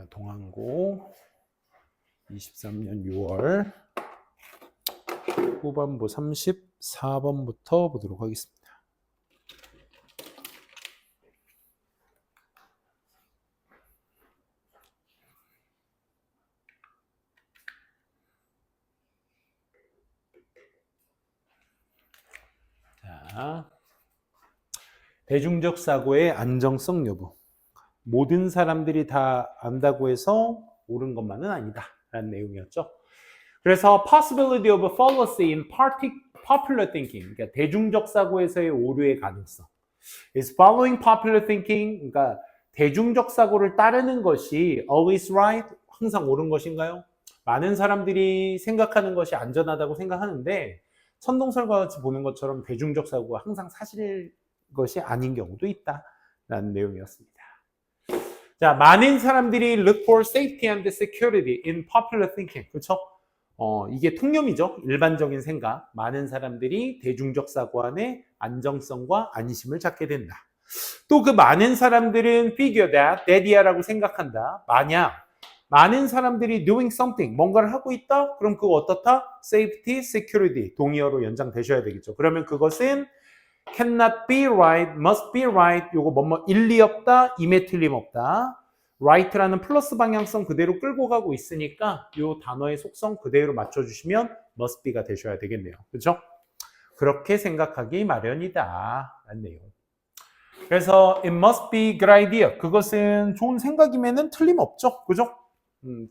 동항고 23년 6월 후반부 34번부터 보도록 하겠습니다. 자, 대중적 사고의 안정성 여부. 모든 사람들이 다 안다고 해서 옳은 것만은 아니다 라는 내용이었죠. 그래서 possibility of a fallacy in popular thinking, 그러니까 대중적 사고에서의 오류의 가능성. Is following popular thinking, 그러니까 대중적 사고를 따르는 것이 always right, 항상 옳은 것인가요? 많은 사람들이 생각하는 것이 안전하다고 생각하는데 천동설과 같이 보는 것처럼 대중적 사고가 항상 사실일 것이 아닌 경우도 있다라는 내용이었습니다. 자, 많은 사람들이 look for safety and security in popular thinking. 그렇죠? 이게 통념이죠. 일반적인 생각. 많은 사람들이 대중적 사고 안에 안정성과 안심을 찾게 된다. 또 그 많은 사람들은 figure that이야라고 생각한다. 만약 많은 사람들이 doing something, 뭔가를 하고 있다? 그럼 그거 어떻다? safety, security, 동의어로 연장되셔야 되겠죠. 그러면 그것은 cannot be right, must be right, 요거 뭐뭐 일리 없다, 임에 틀림없다. right라는 플러스 방향성 그대로 끌고 가고 있으니까 요 단어의 속성 그대로 맞춰주시면 must be가 되셔야 되겠네요. 그렇죠? 그렇게 생각하기 마련이다 라는 내용. 그래서 it must be good idea. 그것은 좋은 생각이면은 틀림없죠. 그죠?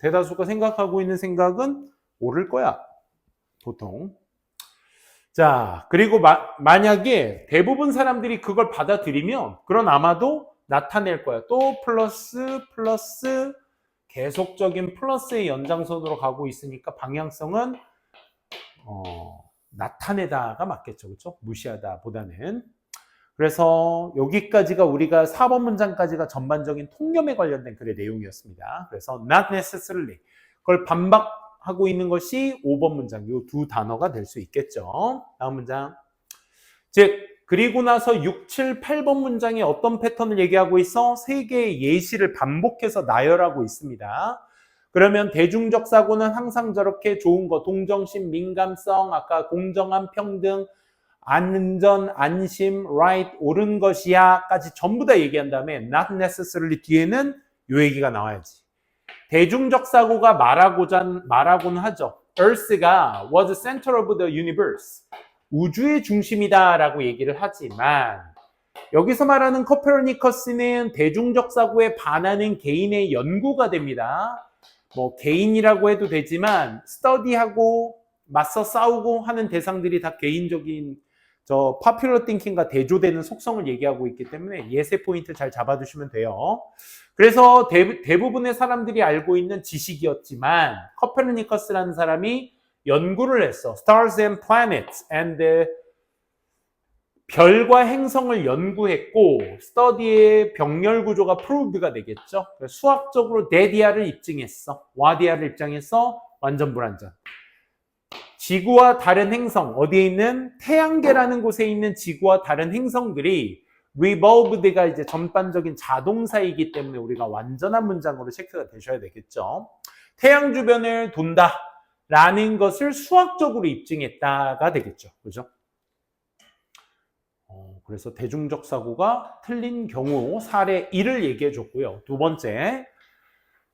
대다수가 생각하고 있는 생각은 옳을 거야. 보통. 자, 그리고 만약에 대부분 사람들이 그걸 받아들이면 그런 아마도 나타낼 거야. 또 플러스 계속적인 플러스의 연장선으로 가고 있으니까 방향성은 나타내다가 맞겠죠. 그렇죠? 무시하다 보다는. 그래서 여기까지가 우리가 4번 문장까지가 전반적인 통념에 관련된 글의 내용이었습니다. 그래서 not necessarily 그걸 반박하고 있는 것이 5번 문장, 이 두 단어가 될 수 있겠죠. 다음 문장. 즉 그리고 나서 6, 7, 8번 문장에 어떤 패턴을 얘기하고 있어? 세 개의 예시를 반복해서 나열하고 있습니다. 그러면 대중적 사고는 항상 저렇게 좋은 거, 동정심, 민감성, 아까 공정함, 평등, 안전, 안심, right, 옳은 것이야까지 전부 다 얘기한 다음에 not necessarily 뒤에는 요 얘기가 나와야지. 대중적 사고가 말하고는 하죠. Earth가 was the center of the universe. 우주의 중심이다라고 얘기를 하지만 여기서 말하는 코페르니커스는 대중적 사고에 반하는 개인의 연구가 됩니다. 뭐 개인이라고 해도 되지만 스터디하고 맞서 싸우고 하는 대상들이 다 개인적인 저 popular thinking과 대조되는 속성을 얘기하고 있기 때문에 예세 포인트 잘 잡아두시면 돼요. 그래서 대부분의 사람들이 알고 있는 지식이었지만 코페르니커스라는 사람이 연구를 했어. Stars and planets and 별과 행성을 연구했고 스터디의 병렬 구조가 proved가 되겠죠. 수학적으로 데디아를 입증했어. 와디아를 입증해서 완전 불완전. 지구와 다른 행성, 어디에 있는 태양계라는 곳에 있는 지구와 다른 행성들이 revolved가 이제 전반적인 자동사이기 때문에 우리가 완전한 문장으로 체크가 되셔야 되겠죠. 태양 주변을 돈다라는 것을 수학적으로 입증했다가 되겠죠. 그죠? 그래서 대중적 사고가 틀린 경우 사례 1을 얘기해 줬고요. 두 번째,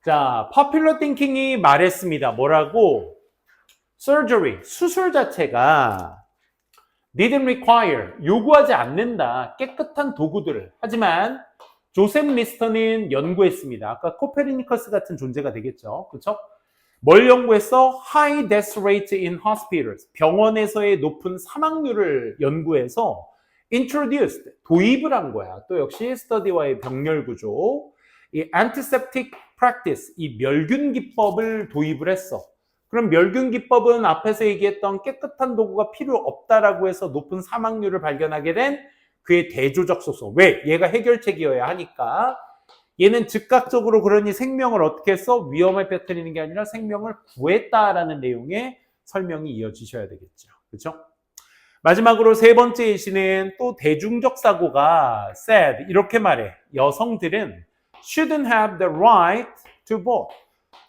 자, popular thinking이 말했습니다. 뭐라고? surgery, 수술 자체가 didn't require, 요구하지 않는다. 깨끗한 도구들을. 하지만 조셉 리스터는 연구했습니다. 아까 코페르니커스 같은 존재가 되겠죠. 그렇죠? 뭘 연구했어? high death rate in hospitals. 병원에서의 높은 사망률을 연구해서 introduced, 도입을 한 거야. 또 역시 스터디와의 병렬 구조. 이 antiseptic practice, 이 멸균 기법을 도입을 했어. 그럼 멸균 기법은 앞에서 얘기했던 깨끗한 도구가 필요 없다라고 해서 높은 사망률을 발견하게 된 그의 대조적 속성. 왜? 얘가 해결책이어야 하니까. 얘는 즉각적으로 그러니 생명을 어떻게 했어? 위험을 빼뜨리는 게 아니라 생명을 구했다라는 내용의 설명이 이어지셔야 되겠죠. 그렇죠? 마지막으로 세 번째 예시는 또 대중적 사고가 said, 이렇게 말해. 여성들은 shouldn't have the right to vote.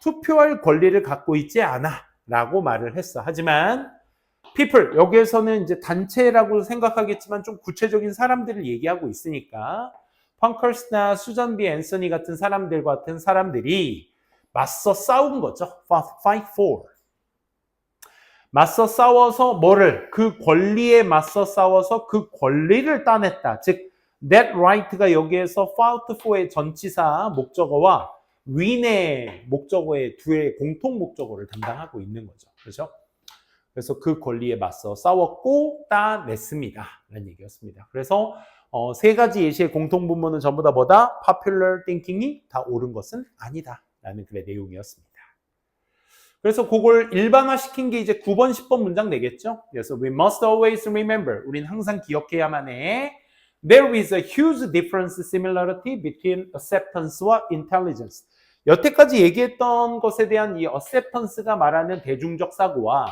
투표할 권리를 갖고 있지 않아 라고 말을 했어. 하지만 people, 여기에서는 이제 단체라고 생각하겠지만 좀 구체적인 사람들을 얘기하고 있으니까 펑커스나 수전 B 앤서니 같은 사람들이 맞서 싸운 거죠. fight for. 맞서 싸워서 뭐를? 그 권리에 맞서 싸워서 그 권리를 따냈다. 즉 that right가 여기에서 fought for의 전치사 목적어와 win의 목적어의 두의 공통 목적어를 담당하고 있는 거죠. 그렇죠? 그래서 그 권리에 맞서 싸웠고 따냈습니다. 라는 얘기였습니다. 그래서 세 가지 예시의 공통분모는 전부 다 뭐다? popular thinking이 다 옳은 것은 아니다. 라는 글의 내용이었습니다. 그래서 그걸 일반화시킨 게 이제 9번, 10번 문장 되겠죠? 그래서 we must always remember. 우린 항상 기억해야만 해. There is a huge difference, similarity between acceptance와 intelligence. 여태까지 얘기했던 것에 대한 이 acceptance가 말하는 대중적 사고와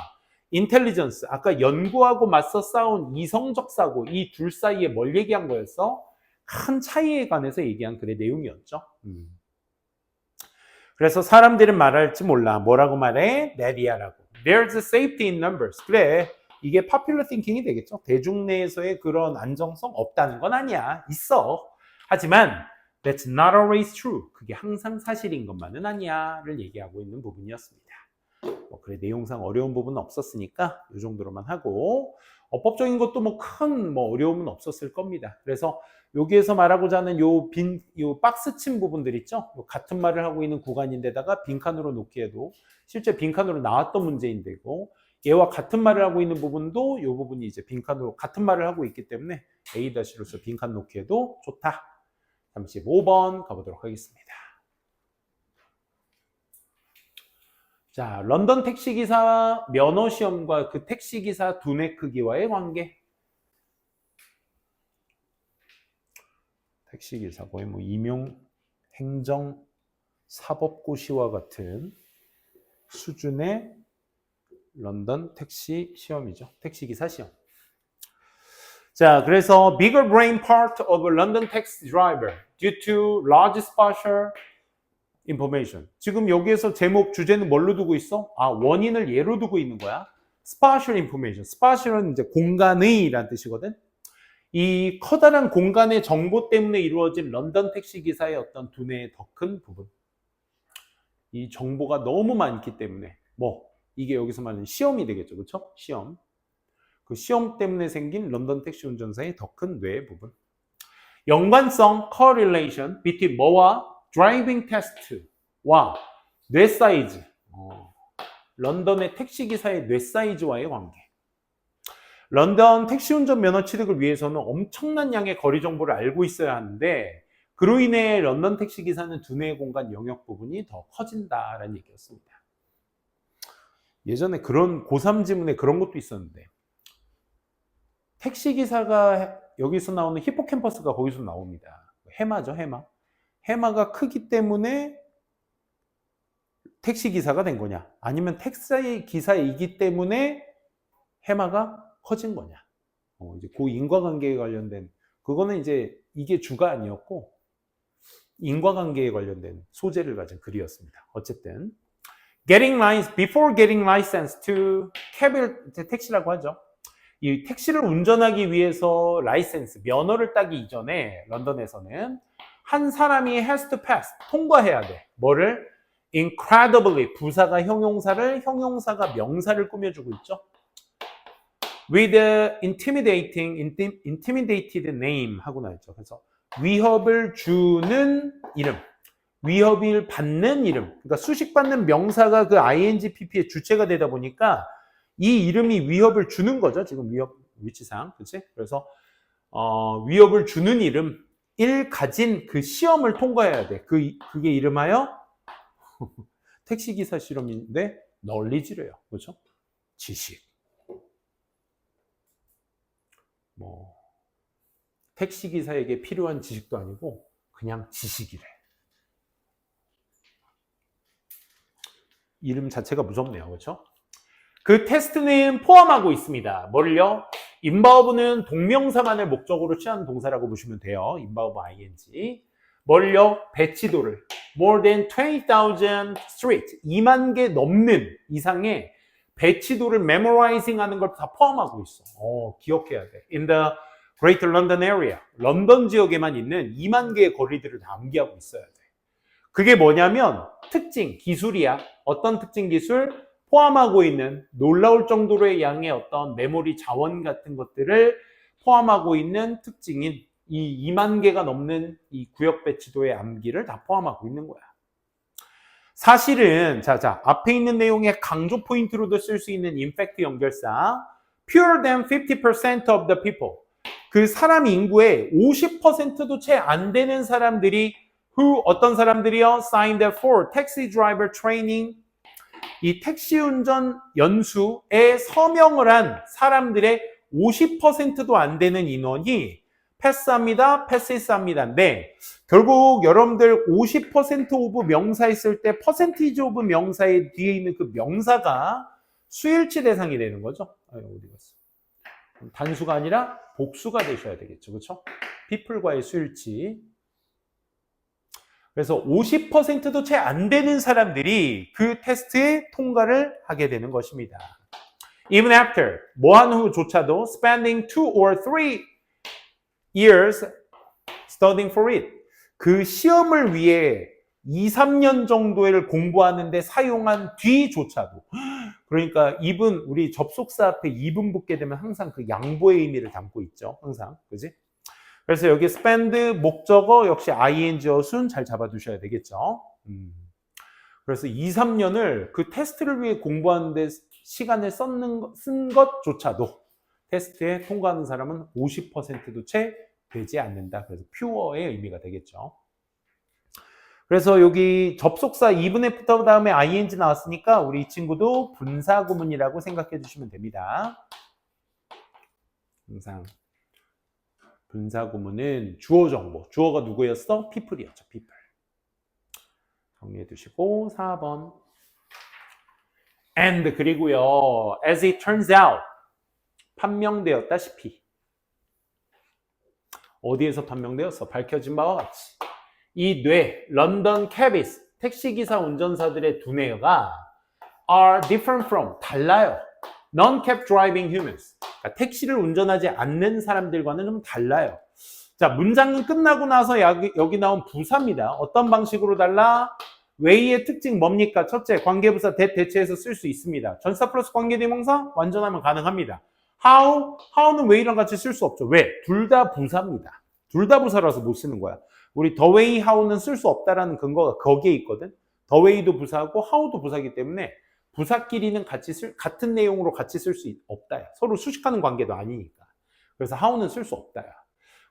intelligence, 아까 연구하고 맞서 싸운 이성적 사고, 이 둘 사이에 뭘 얘기한 거였어? 큰 차이에 관해서 얘기한 글의 내용이었죠. 그래서 사람들은 말할지 몰라. 뭐라고 말해? 내리아라고. There's a safety in numbers. 그래, 이게 popular thinking이 되겠죠. 대중 내에서의 그런 안정성 없다는 건 아니야. 있어. 하지만 that's not always true. 그게 항상 사실인 것만은 아니야를 얘기하고 있는 부분이었습니다. 그래, 내용상 어려운 부분은 없었으니까 이 정도로만 하고 어법적인 것도 큰 어려움은 없었을 겁니다. 그래서 여기에서 말하고자 하는 요 박스 친 부분들 있죠? 같은 말을 하고 있는 구간인데다가 빈칸으로 놓기에도 실제 빈칸으로 나왔던 문제인데고 얘와 같은 말을 하고 있는 부분도 이 부분이 이제 빈칸으로 같은 말을 하고 있기 때문에 A-로서 빈칸 놓기에도 좋다. 35번 가보도록 하겠습니다. 자, 런던 택시기사 면허시험과 그 택시기사 두뇌 크기와의 관계. 택시기사 거의 임용, 행정, 사법고시와 같은 수준의 런던 택시 시험이죠. 택시기사 시험. 자, 그래서 bigger brain part of a London taxi driver due to large spatial information. 지금 여기에서 제목 주제는 뭘로 두고 있어? 원인을 예로 두고 있는 거야. spatial information. spatial은 이제 공간의 라는 뜻이거든. 이 커다란 공간의 정보 때문에 이루어진 런던 택시 기사의 어떤 두뇌의 더 큰 부분. 이 정보가 너무 많기 때문에 이게 여기서 말하는 시험이 되겠죠. 그렇죠? 시험. 그 시험 때문에 생긴 런던 택시 운전사의 더 큰 뇌의 부분. 연관성 correlation between 뭐와 드라이빙 테스트와 뇌 사이즈. 런던의 택시 기사의 뇌 사이즈와의 관계. 런던 택시 운전 면허 취득을 위해서는 엄청난 양의 거리 정보를 알고 있어야 하는데 그로 인해 런던 택시 기사는 두뇌 공간 영역 부분이 더 커진다라는 얘기였습니다. 예전에 그런 고3 지문에 그런 것도 있었는데 택시 기사가 여기서 나오는 히포캠퍼스가 거기서 나옵니다. 해마죠, 해마. 해마가 크기 때문에 택시 기사가 된 거냐? 아니면 택시 기사이기 때문에 해마가 커진 거냐? 이제 그 인과관계에 관련된 그거는 이제 이게 주가 아니었고 인과관계에 관련된 소재를 가진 글이었습니다. 어쨌든 before getting license to cab 택시라고 하죠. 이 택시를 운전하기 위해서 라이센스 면허를 따기 이전에 런던에서는 한 사람이 has to pass 통과해야 돼. 뭐를? incredibly 부사가 형용사가 명사를 꾸며주고 있죠. with intimidated name 하고 나있죠. 그래서 위협을 주는 이름, 위협을 받는 이름. 그러니까 수식받는 명사가 그 ing-pp의 주체가 되다 보니까 이 이름이 위협을 주는 거죠. 지금 위협 위치상, 그렇지? 그래서 위협을 주는 이름, 가진 그 시험을 통과해야 돼. 그게 이름하여 택시기사 실험인데 널리지래요. 그렇죠? 지식. 택시기사에게 필요한 지식도 아니고 그냥 지식이래. 이름 자체가 무섭네요. 그렇죠? 그 테스트는 포함하고 있습니다. 뭐를요? involve는 동명사만을 목적으로 취하는 동사라고 보시면 돼요. involve ing. 뭘요? 배치도를. more than 20,000 streets. 2만 개 넘는 이상의 배치도를 memorizing 하는 걸 다 포함하고 있어. 기억해야 돼. In the Greater London area. 런던 지역에만 있는 2만 개의 거리들을 다 암기하고 있어야 돼. 그게 뭐냐면 특징, 기술이야. 어떤 특징 기술? 포함하고 있는 놀라울 정도로의 양의 어떤 메모리 자원 같은 것들을 포함하고 있는 특징인 이 2만 개가 넘는 이 구역 배치도의 암기를 다 포함하고 있는 거야. 사실은 앞에 있는 내용의 강조 포인트로도 쓸 수 있는 인팩트 연결사 fewer than 50% of the people. 그 사람 인구의 50%도 채 안 되는 사람들이 어떤 사람들이요? signed up for taxi driver training. 이 택시 운전 연수에 서명을 한 사람들의 50%도 안 되는 인원이 패스합니다. 패스합니다인데 결국 여러분들 50% 오브 명사 있을 때 퍼센티지 오브 명사의 뒤에 있는 그 명사가 수일치 대상이 되는 거죠. 어디 갔어? 단수가 아니라 복수가 되셔야 되겠죠. 그렇죠? people과의 수일치. 그래서 50%도 채 안 되는 사람들이 그 테스트에 통과를 하게 되는 것입니다. Even after, 뭐한 후조차도 spending 2 or 3 years studying for it. 그 시험을 위해 2, 3년 정도를 공부하는데 사용한 뒤조차도. 그러니까 even 우리 접속사 앞에 even 붙게 되면 항상 그 양보의 의미를 담고 있죠. 항상. 그지? 그래서 여기 spend 목적어 역시 ing 어순 잘 잡아두셔야 되겠죠. 그래서 2, 3년을 그 테스트를 위해 공부하는데 시간을 쓴 것조차도 테스트에 통과하는 사람은 50%도 채 되지 않는다. 그래서 pure의 의미가 되겠죠. 그래서 여기 접속사 even after 다음에 ing 나왔으니까 우리 이 친구도 분사구문이라고 생각해 주시면 됩니다. 항상 분사구문은 주어 정보. 주어가 누구였어? people이었죠. people. 정리해 두시고 4번. and 그리고요. as it turns out 판명되었다시피. 어디에서 판명되었어? 밝혀진 바와 같이. 이 런던 캐비스, 택시기사 운전사들의 두뇌가 are different from, 달라요. non-cab driving humans. 그러니까 택시를 운전하지 않는 사람들과는 좀 달라요. 자, 문장은 끝나고 나서 여기 나온 부사입니다. 어떤 방식으로 달라? way의 특징 뭡니까? 첫째, 관계부사 that 대체해서 쓸 수 있습니다. 전사 플러스 관계대명사 완전하면 가능합니다. how는 way랑 같이 쓸 수 없죠. 왜? 둘 다 부사입니다. 둘 다 부사라서 못 쓰는 거야. 우리 the way, how는 쓸 수 없다라는 근거가 거기에 있거든. the way도 부사고 how도 부사이기 때문에 부사끼리는 같은 내용으로 같이 쓸 수 없다야. 서로 수식하는 관계도 아니니까. 그래서 how는 쓸 수 없다야.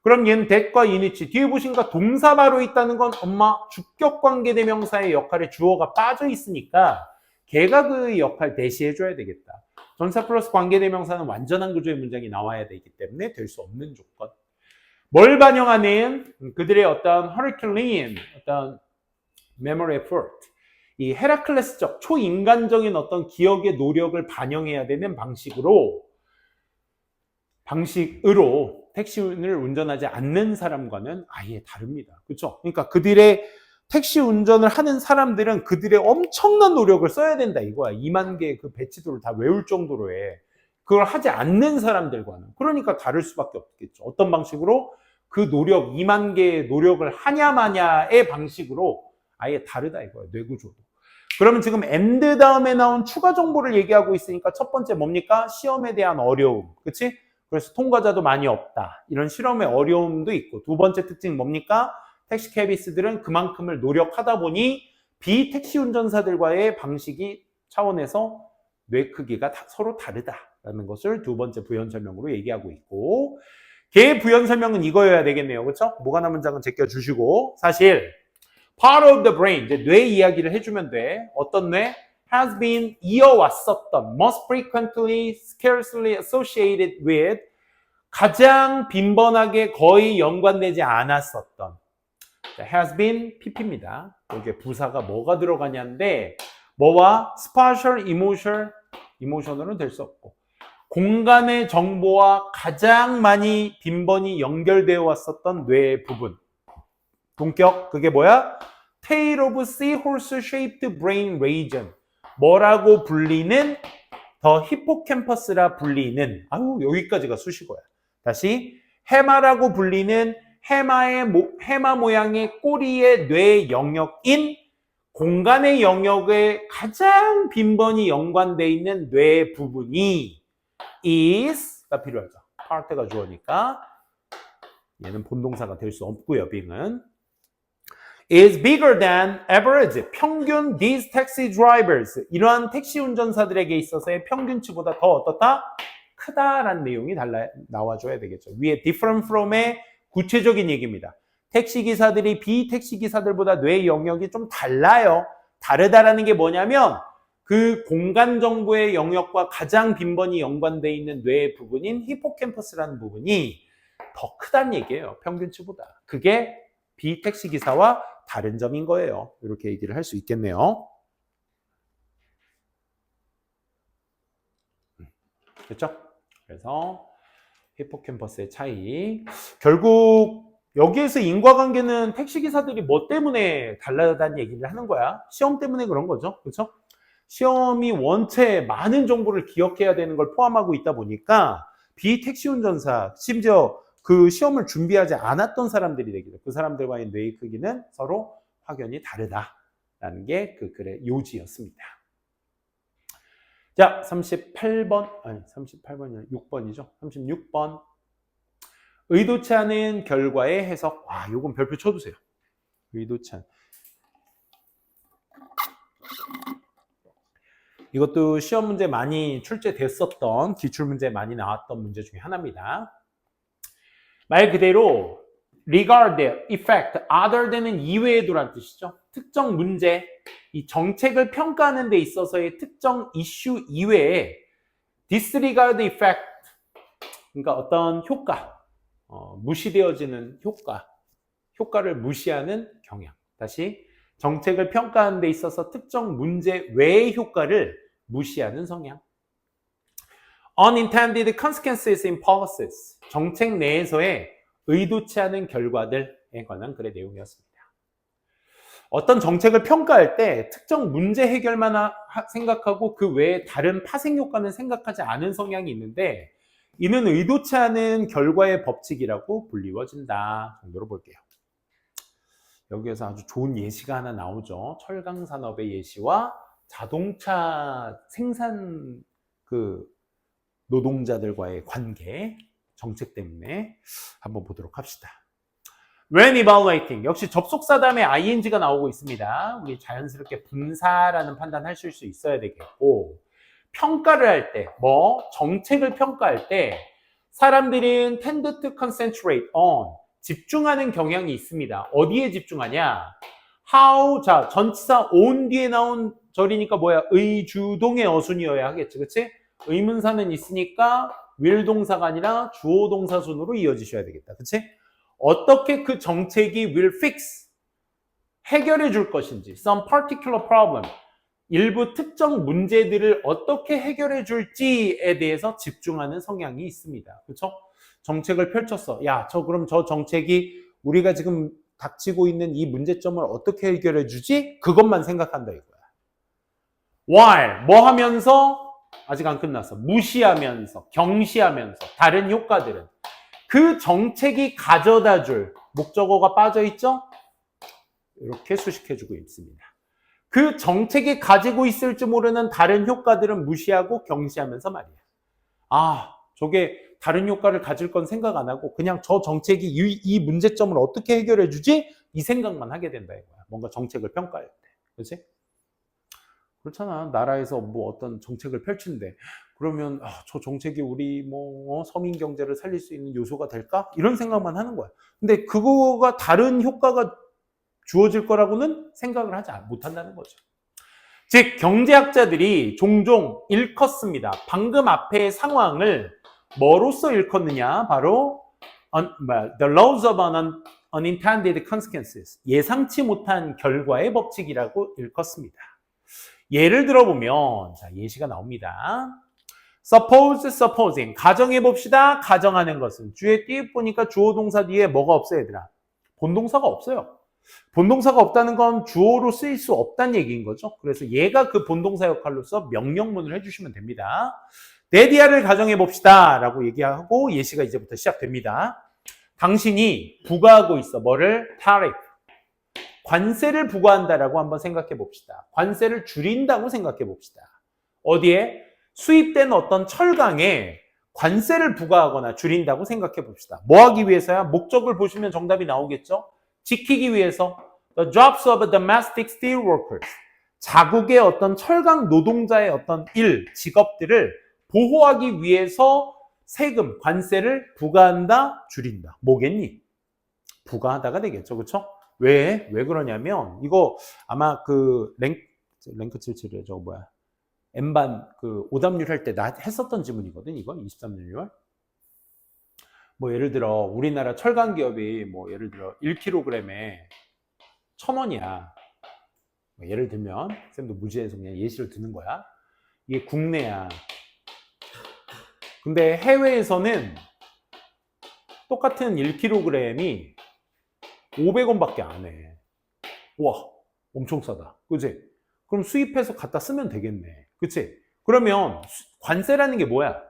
그럼 얘는 that과 in이치 뒤에 보시니까 동사 바로 있다는 건 엄마 주격 관계대명사의 역할에 주어가 빠져 있으니까 걔가 그 역할 대시해줘야 되겠다. 전사 플러스 관계대명사는 완전한 구조의 문장이 나와야 되기 때문에 될 수 없는 조건. 뭘 반영하는 그들의 어떤 허리클린, 어떤 memory effort, 이 헤라클레스적 초인간적인 어떤 기억의 노력을 반영해야 되는 방식으로 택시를 운전하지 않는 사람과는 아예 다릅니다. 그렇죠? 그러니까 그들의 택시 운전을 하는 사람들은 그들의 엄청난 노력을 써야 된다 이거야. 2만 개의 그 배치도를 다 외울 정도로 해. 그걸 하지 않는 사람들과는. 그러니까 다를 수밖에 없겠죠. 어떤 방식으로? 그 노력, 2만 개의 노력을 하냐 마냐의 방식으로 아예 다르다 이거야. 뇌구조도. 그러면 지금 and 다음에 나온 추가 정보를 얘기하고 있으니까 첫 번째 뭡니까? 시험에 대한 어려움. 그치? 그래서 통과자도 많이 없다. 이런 실험의 어려움도 있고. 두 번째 특징 뭡니까? 택시 캐비스들은 그만큼을 노력하다 보니 비택시 운전사들과의 방식이 차원에서 뇌 크기가 서로 다르다라는 것을 두 번째 부연 설명으로 얘기하고 있고, 걔 부연 설명은 이거여야 되겠네요. 그렇죠? 뭐가 남은 장은 제껴주시고, 사실 part of the brain, 이제 뇌 이야기를 해주면 돼. 어떤 뇌? has been 이어왔었던, most frequently, scarcely associated with, 가장 빈번하게 거의 연관되지 않았었던, has been pp입니다. 여기에 부사가 뭐가 들어가냐인데, 뭐와 spatial, emotional은 될 수 없고, 공간의 정보와 가장 많이 빈번히 연결되어 왔었던 뇌의 부분. 동격, 그게 뭐야? tail of seahorse-shaped brain region. 뭐라고 불리는 더 히포캠퍼스라 불리는 여기까지가 수식어야. 다시 해마라고 불리는 해마 모양의 꼬리의 뇌 영역인 공간의 영역에 가장 빈번히 연관되어 있는 뇌 부분이 is가 필요하죠. part가 주어니까 얘는 본동사가 될 수 없고요. being은 is bigger than average. 평균 these taxi drivers. 이러한 택시 운전사들에게 있어서의 평균치보다 더 어떻다? 크다라는 내용이 나와줘야 되겠죠. 위에 different from의 구체적인 얘기입니다. 택시 기사들이 비택시 기사들보다 뇌 영역이 좀 달라요. 다르다라는 게 뭐냐면 그 공간 정보의 영역과 가장 빈번히 연관되어 있는 뇌의 부분인 히포캠퍼스라는 부분이 더 크다는 얘기예요. 평균치보다. 그게 비택시 기사와 다른 점인 거예요. 이렇게 얘기를 할 수 있겠네요. 그렇죠? 그래서 히포캠퍼스의 차이. 결국 여기에서 인과관계는 택시기사들이 뭐 때문에 달라다는 얘기를 하는 거야. 시험 때문에 그런 거죠. 그렇죠? 시험이 원체 많은 정보를 기억해야 되는 걸 포함하고 있다 보니까 비택시 운전사, 심지어 그 시험을 준비하지 않았던 사람들이 되기도. 그 사람들과의 뇌의 크기는 서로 확연히 다르다라는 게 그 글의 요지였습니다. 자, 38번이 6번이죠. 36번. 의도치 않은 결과의 해석. 요건 별표 쳐두세요. 의도치 않은. 이것도 시험 문제 많이 출제됐었던, 기출문제 많이 나왔던 문제 중에 하나입니다. 말 그대로 regard, effect, other than은 이외에도란 뜻이죠. 특정 문제, 이 정책을 평가하는 데 있어서의 특정 이슈 이외에 disregard effect, 그러니까 어떤 효과, 무시되어지는 효과를 무시하는 경향. 다시 정책을 평가하는 데 있어서 특정 문제 외의 효과를 무시하는 성향. Unintended consequences in policies. 정책 내에서의 의도치 않은 결과들에 관한 글의 내용이었습니다. 어떤 정책을 평가할 때 특정 문제 해결만 생각하고 그 외에 다른 파생 효과는 생각하지 않은 성향이 있는데 이는 의도치 않은 결과의 법칙이라고 불리워진다 정도로 볼게요. 여기에서 아주 좋은 예시가 하나 나오죠. 철강 산업의 예시와 자동차 생산 노동자들과의 관계, 정책 때문에 한번 보도록 합시다. When evaluating, 역시 접속사 다음에 ing가 나오고 있습니다. 우리 자연스럽게 분사라는 판단하실 수 있어야 되겠고, 평가를 할 때, 정책을 평가할 때 사람들은 tend to concentrate on, 집중하는 경향이 있습니다. 어디에 집중하냐? How, 자, 전치사 on 뒤에 나온 절이니까 뭐야? 의주동의 어순이어야 하겠지, 그치? 의문사는 있으니까 will 동사가 아니라 주어 동사 순으로 이어지셔야 되겠다, 그치? 어떻게 그 정책이 will fix, 해결해 줄 것인지, some particular problem, 일부 특정 문제들을 어떻게 해결해 줄지에 대해서 집중하는 성향이 있습니다. 그렇죠? 정책을 펼쳤어. 야, 그럼 저 정책이 우리가 지금 닥치고 있는 이 문제점을 어떻게 해결해 주지? 그것만 생각한다 이거야. while, 뭐 하면서? 아직 안 끝났어. 무시하면서, 경시하면서, 다른 효과들은 그 정책이 가져다 줄 목적어가 빠져 있죠? 이렇게 수식해주고 있습니다. 그 정책이 가지고 있을지 모르는 다른 효과들은 무시하고 경시하면서 말이야. 저게 다른 효과를 가질 건 생각 안 하고 그냥 저 정책이 이 문제점을 어떻게 해결해 주지? 이 생각만 하게 된다 이거야. 뭔가 정책을 평가할 때. 그렇지? 그렇잖아. 나라에서 뭐 어떤 정책을 펼친대. 그러면 저 정책이 우리 서민 경제를 살릴 수 있는 요소가 될까? 이런 생각만 하는 거야. 근데 그거가 다른 효과가 주어질 거라고는 생각을 하지 못한다는 거죠. 즉 경제학자들이 종종 일컫습니다. 방금 앞의 상황을 뭐로써 일컫느냐? 바로 the laws of unintended consequences, 예상치 못한 결과의 법칙이라고 일컫습니다. 예를 들어보면 자, 예시가 나옵니다. supposing, 가정해봅시다. 가정하는 것은 주에 띄입 보니까 주어 동사 뒤에 뭐가 없어요, 얘들아? 본동사가 없어요. 본동사가 없다는 건 주어로 쓰일 수 없다는 얘기인 거죠. 그래서 얘가 그 본동사 역할로서 명령문을 해주시면 됩니다. 데디아를 가정해 봅시다 라고 얘기하고 예시가 이제부터 시작됩니다. 당신이 부과하고 있어. 뭐를? tariff. 관세를 부과한다라고 한번 생각해 봅시다. 관세를 줄인다고 생각해 봅시다. 어디에? 수입된 어떤 철강에 관세를 부과하거나 줄인다고 생각해 봅시다. 뭐 하기 위해서야? 목적을 보시면 정답이 나오겠죠? 지키기 위해서. The jobs of domestic steel workers. 자국의 어떤 철강 노동자의 어떤 일, 직업들을 보호하기 위해서 세금, 관세를 부과한다, 줄인다. 뭐겠니? 부과하다가 되겠죠. 그렇죠? 왜 그러냐면 이거 아마 그 랭크 77이에요. 저거 뭐야? N반 그 오답률 할 때 나 했었던 지문이거든. 이거 23년 6월. 뭐 예를 들어 우리나라 철강 기업이 뭐 예를 들어 1kg에 1,000원이야. 뭐 예를 들면 쌤도 무지해서 그냥 예시를 드는 거야. 이게 국내야. 근데 해외에서는 똑같은 1kg이 500원밖에 안 해. 와, 엄청 싸다. 그치? 그럼 수입해서 갖다 쓰면 되겠네. 그치? 그러면 관세라는 게 뭐야?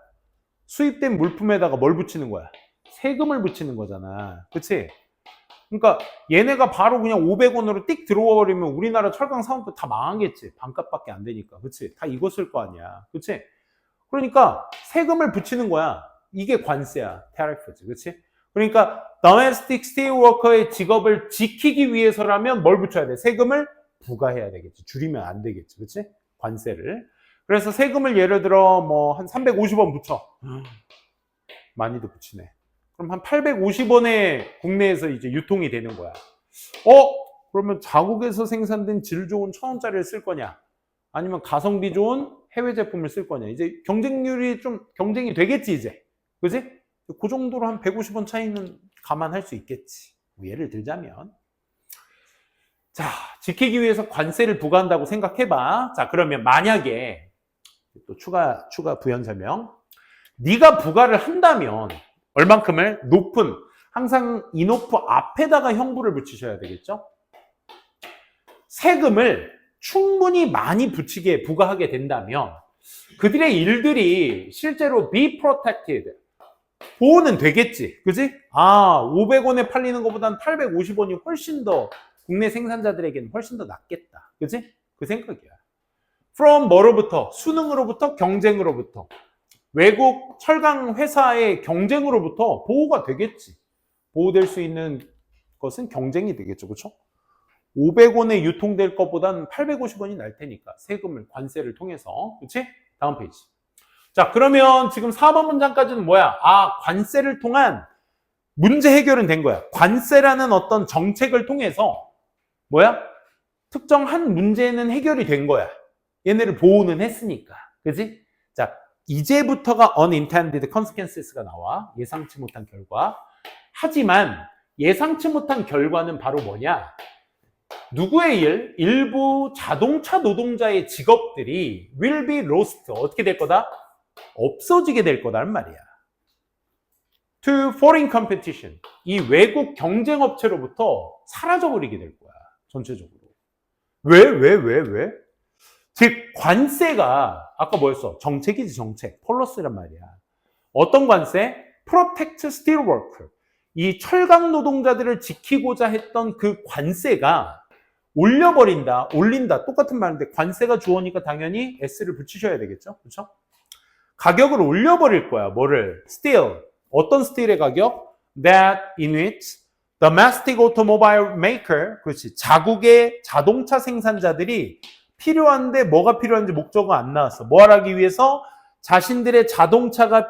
수입된 물품에다가 뭘 붙이는 거야? 세금을 붙이는 거잖아. 그치? 그러니까 얘네가 바로 그냥 500원으로 띡 들어와 버리면 우리나라 철강 사업도 다 망하겠지. 반값밖에 안 되니까. 그치? 다 이거 쓸 거 아니야. 그치? 그러니까 세금을 붙이는 거야. 이게 관세야. tariff지. 그치? 그러니까 domestic steel worker의 직업을 지키기 위해서라면 뭘 붙여야 돼? 세금을 부과해야 되겠지. 줄이면 안 되겠지. 그치? 관세를. 그래서 세금을 예를 들어 뭐 한 350원 붙여. 많이도 붙이네. 그럼 한 850원에 국내에서 이제 유통이 되는 거야. 그러면 자국에서 생산된 질 좋은 1,000원짜리를 쓸 거냐? 아니면 가성비 좋은 해외 제품을 쓸 거냐? 이제 경쟁률이 좀 경쟁이 되겠지, 이제. 그지? 그 정도로 한 150원 차이는 감안할 수 있겠지. 뭐 예를 들자면. 자, 지키기 위해서 관세를 부과한다고 생각해봐. 자, 그러면 만약에 또 추가 부연 설명. 네가 부과를 한다면 얼만큼을? 높은, 항상 인오프 앞에다가 형부를 붙이셔야 되겠죠? 세금을 충분히 많이 붙이게 부과하게 된다면 그들의 일들이 실제로 be protected, 보호는 되겠지. 그지? 500원에 팔리는 것보단 850원이 훨씬 더 국내 생산자들에게는 훨씬 더 낫겠다. 그지? 그 생각이야. from 뭐로부터? 수능으로부터, 경쟁으로부터. 외국 철강 회사의 경쟁으로부터 보호가 되겠지. 보호될 수 있는 것은 경쟁이 되겠죠. 그렇죠? 500원에 유통될 것보다는 850원이 날 테니까 세금을, 관세를 통해서. 그렇지? 다음 페이지. 자, 그러면 지금 4번 문장까지는 뭐야? 관세를 통한 문제 해결은 된 거야. 관세라는 어떤 정책을 통해서 뭐야? 특정한 문제는 해결이 된 거야. 얘네를 보호는 했으니까. 그지? 자, 이제부터가 unintended consequences가 나와. 예상치 못한 결과. 하지만 예상치 못한 결과는 바로 뭐냐? 누구의 일? 일부 자동차 노동자의 직업들이 will be lost. 어떻게 될 거다? 없어지게 될 거란 말이야. To foreign competition. 이 외국 경쟁업체로부터 사라져버리게 될 거야. 전체적으로. 왜? 즉 관세가 아까 뭐였어? 정책이지, 정책. 폴러스란 말이야. 어떤 관세? Protect steel worker. 이 철강 노동자들을 지키고자 했던 그 관세가 올린다. 똑같은 말인데 관세가 주어니까 당연히 S를 붙이셔야 되겠죠? 그렇죠? 가격을 올려버릴 거야. 뭐를? steel. 어떤 스틸의 가격? That in which domestic automobile maker, 그렇지, 자국의 자동차 생산자들이 필요한데 뭐가 필요한지 목적은 안 나왔어. 뭐 하기 위해서? 자신들의 자동차가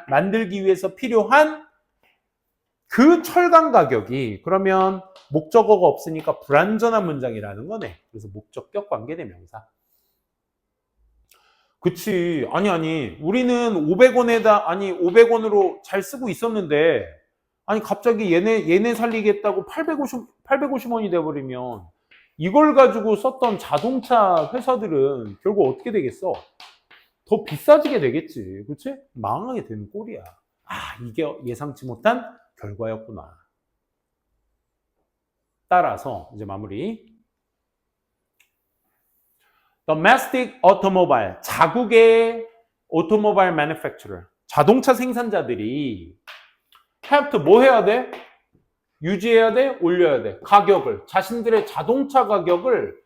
만들기 위해서 필요한 그 철강 가격이, 그러면 목적어가 없으니까 불완전한 문장이라는 거네. 그래서 목적격 관계대명사. 그치. 아니. 우리는 500원으로 잘 쓰고 있었는데, 갑자기 얘네 살리겠다고 850원이 돼버리면, 이걸 가지고 썼던 자동차 회사들은 결국 어떻게 되겠어? 더 비싸지게 되겠지. 그치? 망하게 되는 꼴이야. 이게 예상치 못한 결과였구나. 따라서 이제 마무리. Domestic automobile, 자국의 automobile manufacturer, 자동차 생산자들이 have to 뭐 해야 돼? 유지해야 돼? 올려야 돼? 가격을, 자신들의 자동차 가격을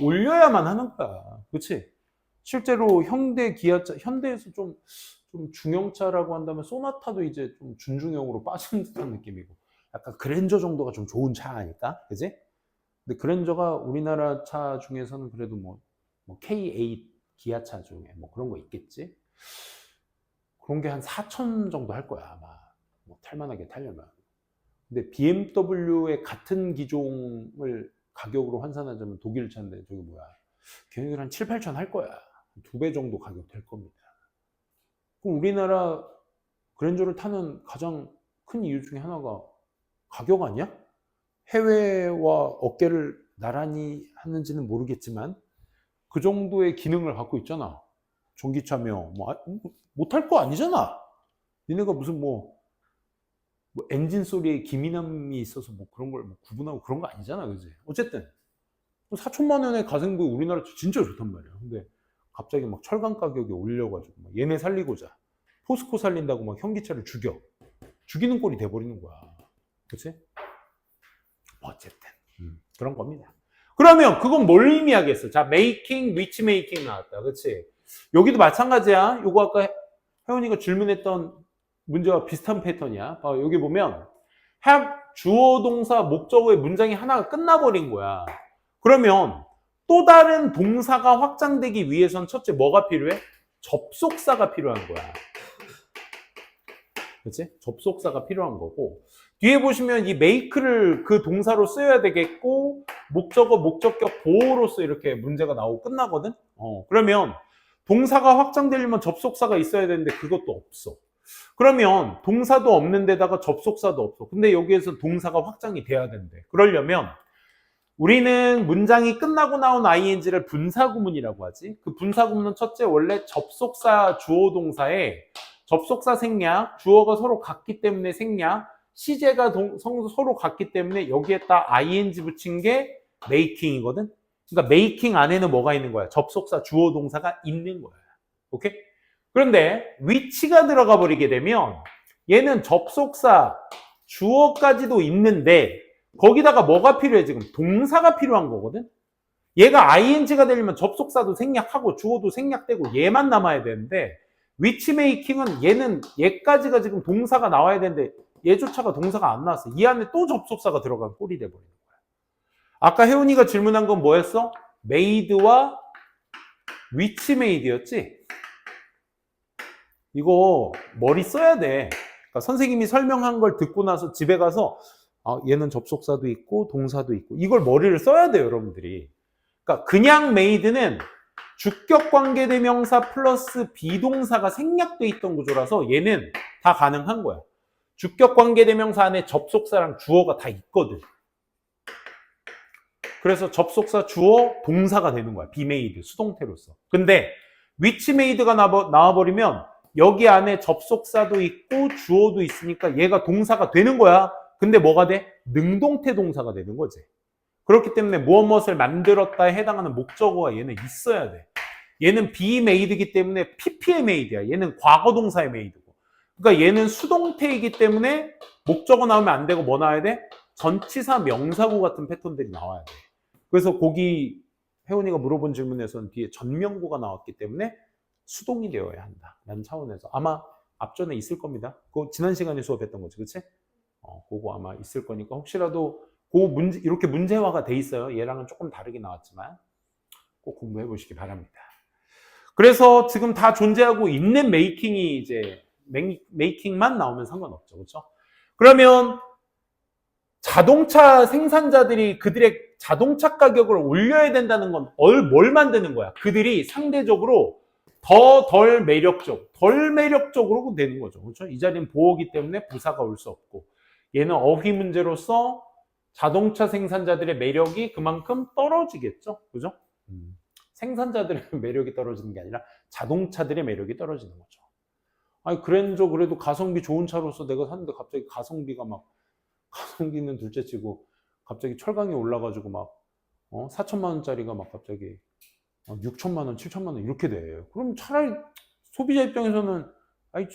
올려야만 하는 거야. 그치? 실제로 현대 기아차, 현대에서 좀 중형차라고 한다면 소나타도 이제 좀 준중형으로 빠진 듯한 느낌이고, 약간 그랜저 정도가 좀 좋은 차 아닐까? 그지? 근데 그랜저가 우리나라 차 중에서는 그래도 뭐 K8 기아차 중에 뭐 그런 거 있겠지? 그런 게 한 4천 정도 할 거야, 아마. 뭐 탈만하게 타려면. 근데 BMW의 같은 기종을 가격으로 환산하자면 독일 차인데 저기 뭐야. 걔네들 한 7, 8천 할 거야. 2배 정도 가격 될 겁니다. 그럼 우리나라 그랜저를 타는 가장 큰 이유 중에 하나가 가격 아니야? 해외와 어깨를 나란히 하는지는 모르겠지만 그 정도의 기능을 갖고 있잖아. 전기차며 못할 거 아니잖아. 니네가 무슨 뭐 엔진 소리에 기민함이 있어서 뭐 그런 걸 구분하고 그런 거 아니잖아, 그지? 어쨌든 4천만 원의 가성비 우리나라 진짜 좋단 말이야. 근데 갑자기 막 철강 가격이 올려가지고 막 얘네 살리고자 포스코 살린다고 막 현기차를 죽이는 꼴이 돼버리는 거야. 그치? 어쨌든 그런 겁니다. 그러면 그건 뭘 의미하겠어? 자, making, which making 나왔다. 그치? 여기도 마찬가지야. 요거 아까 혜원이가 질문했던 문제와 비슷한 패턴이야. 여기 보면 have, 주어, 동사, 목적어의 문장이 하나가 끝나버린 거야. 그러면 또 다른 동사가 확장되기 위해선 첫째 뭐가 필요해? 접속사가 필요한 거야. 그치? 접속사가 필요한 거고, 뒤에 보시면 이 make를 그 동사로 써야 되겠고, 목적어, 목적격, 보어로서 이렇게 문제가 나오고 끝나거든? 그러면 동사가 확장되려면 접속사가 있어야 되는데 그것도 없어. 그러면 동사도 없는 데다가 접속사도 없어. 근데 여기에서 동사가 확장이 돼야 된대. 그러려면 우리는 문장이 끝나고 나온 ing를 분사구문이라고 하지. 그 분사구문은 첫째 원래 접속사 주어 동사에 접속사 생략, 주어가 서로 같기 때문에 생략, 시제가 서로 같기 때문에 여기에다 ing 붙인 게 making이거든. 그러니까 making 안에는 뭐가 있는 거야? 접속사 주어 동사가 있는 거야. 오케이? 그런데 which가 들어가 버리게 되면 얘는 접속사 주어까지도 있는데 거기다가 뭐가 필요해? 지금 동사가 필요한 거거든. 얘가 ing가 되려면 접속사도 생략하고 주어도 생략되고 얘만 남아야 되는데 which making은 얘까지가 지금 동사가 나와야 되는데 얘조차가 동사가 안 나왔어. 이 안에 또 접속사가 들어간 꼴이 돼버리는 거야. 아까 혜원이가 질문한 건 뭐였어? made와 which made였지? 이거 머리 써야 돼. 그러니까 선생님이 설명한 걸 듣고 나서 집에 가서 얘는 접속사도 있고 동사도 있고 이걸 머리를 써야 돼요, 여러분들이. 그러니까 그냥 made는 주격관계대명사 플러스 비동사가 생략돼 있던 구조라서 얘는 다 가능한 거야. 주격관계대명사 안에 접속사랑 주어가 다 있거든. 그래서 접속사, 주어, 동사가 되는 거야. be made, 수동태로서. 근데 which made가 나와버리면 여기 안에 접속사도 있고 주어도 있으니까 얘가 동사가 되는 거야. 근데 뭐가 돼? 능동태 동사가 되는 거지. 그렇기 때문에 무엇을 만들었다에 해당하는 목적어가 얘는 있어야 돼. 얘는 be made이기 때문에 pp의 made야. 얘는 과거 동사의 made고. 그러니까 얘는 수동태이기 때문에 목적어 나오면 안 되고 뭐 나와야 돼? 전치사 명사구 같은 패턴들이 나와야 돼. 그래서 거기 혜원이가 물어본 질문에서는 뒤에 전명구가 나왔기 때문에 수동이 되어야 한다 라는 차원에서 아마 앞전에 있을 겁니다. 그거 지난 시간에 수업했던 거지, 그치? 그거 아마 있을 거니까 혹시라도 이렇게 문제화가 돼 있어요. 얘랑은 조금 다르게 나왔지만 꼭 공부해 보시기 바랍니다. 그래서 지금 다 존재하고 있는 메이킹이 이제 메이킹만 나오면 상관없죠, 그렇죠? 그러면 자동차 생산자들이 그들의 자동차 가격을 올려야 된다는 건 뭘 만드는 거야? 그들이 상대적으로 덜 매력적으로 되는 거죠. 그렇죠? 이 자리는 보호기 때문에 부사가 올 수 없고 얘는 어휘 문제로서 자동차 생산자들의 매력이 그만큼 떨어지겠죠. 그죠? 생산자들의 매력이 떨어지는 게 아니라 자동차들의 매력이 떨어지는 거죠. 아니 그랜저 그래도 가성비 좋은 차로서 내가 샀는데 갑자기 가성비는 둘째치고 갑자기 철강이 올라가지고 막 4천만 원짜리가 막 갑자기 6천만 원, 7천만 원 이렇게 돼. 그럼 차라리 소비자 입장에서는 아이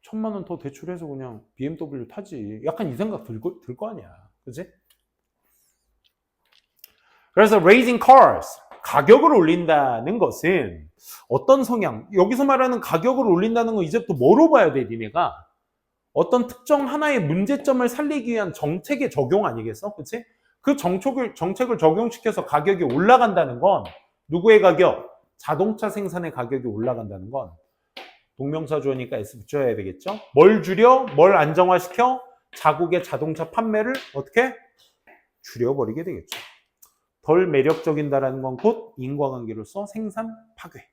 1,000만 원 더 대출해서 그냥 BMW 타지. 약간 이 생각 들 거 아니야. 그치? 그래서 raising cars, 가격을 올린다는 것은 어떤 성향, 여기서 말하는 가격을 올린다는 건 이제부터 뭐로 봐야 돼, 니네가? 어떤 특정 하나의 문제점을 살리기 위한 정책의 적용 아니겠어? 그치? 그 정책을 적용시켜서 가격이 올라간다는 건 누구의 가격? 자동차 생산의 가격이 올라간다는 건 동명사 주어니까 S 붙여야 되겠죠? 뭘 줄여? 뭘 안정화시켜? 자국의 자동차 판매를 어떻게? 줄여버리게 되겠죠. 덜 매력적인다라는 건 곧 인과관계로서 생산 파괴.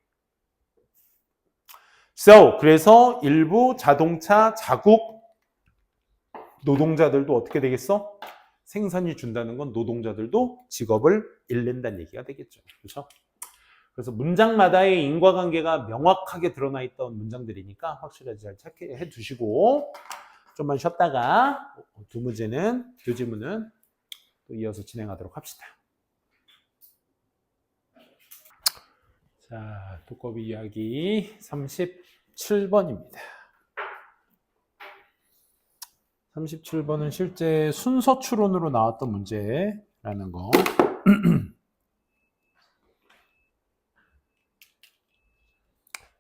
그래서 일부 자동차 자국 노동자들도 어떻게 되겠어? 생산이 준다는 건 노동자들도 직업을 잃는다는 얘기가 되겠죠. 그렇죠? 그래서 문장마다의 인과관계가 명확하게 드러나 있던 문장들이니까 확실하게 잘 체크해 두시고 좀만 쉬었다가 두 지문은 또 이어서 진행하도록 합시다. 자, 두꺼비 이야기 37번입니다. 37번은 실제 순서 추론으로 나왔던 문제라는 거.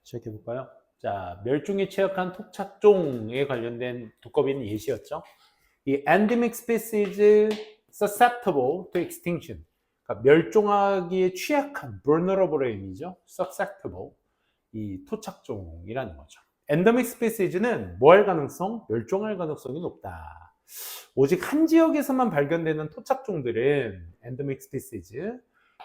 시작해 볼까요? 자, 멸종에 취약한 토착종에 관련된 두꺼비는 예시였죠. 이 endemic species susceptible to extinction. 그러니까 멸종하기에 취약한 vulnerable의 의미죠. susceptible. 이 토착종이라는 거죠. endemic species는 뭐 할 가능성? 멸종할 가능성이 높다. 오직 한 지역에서만 발견되는 토착종들은 endemic species,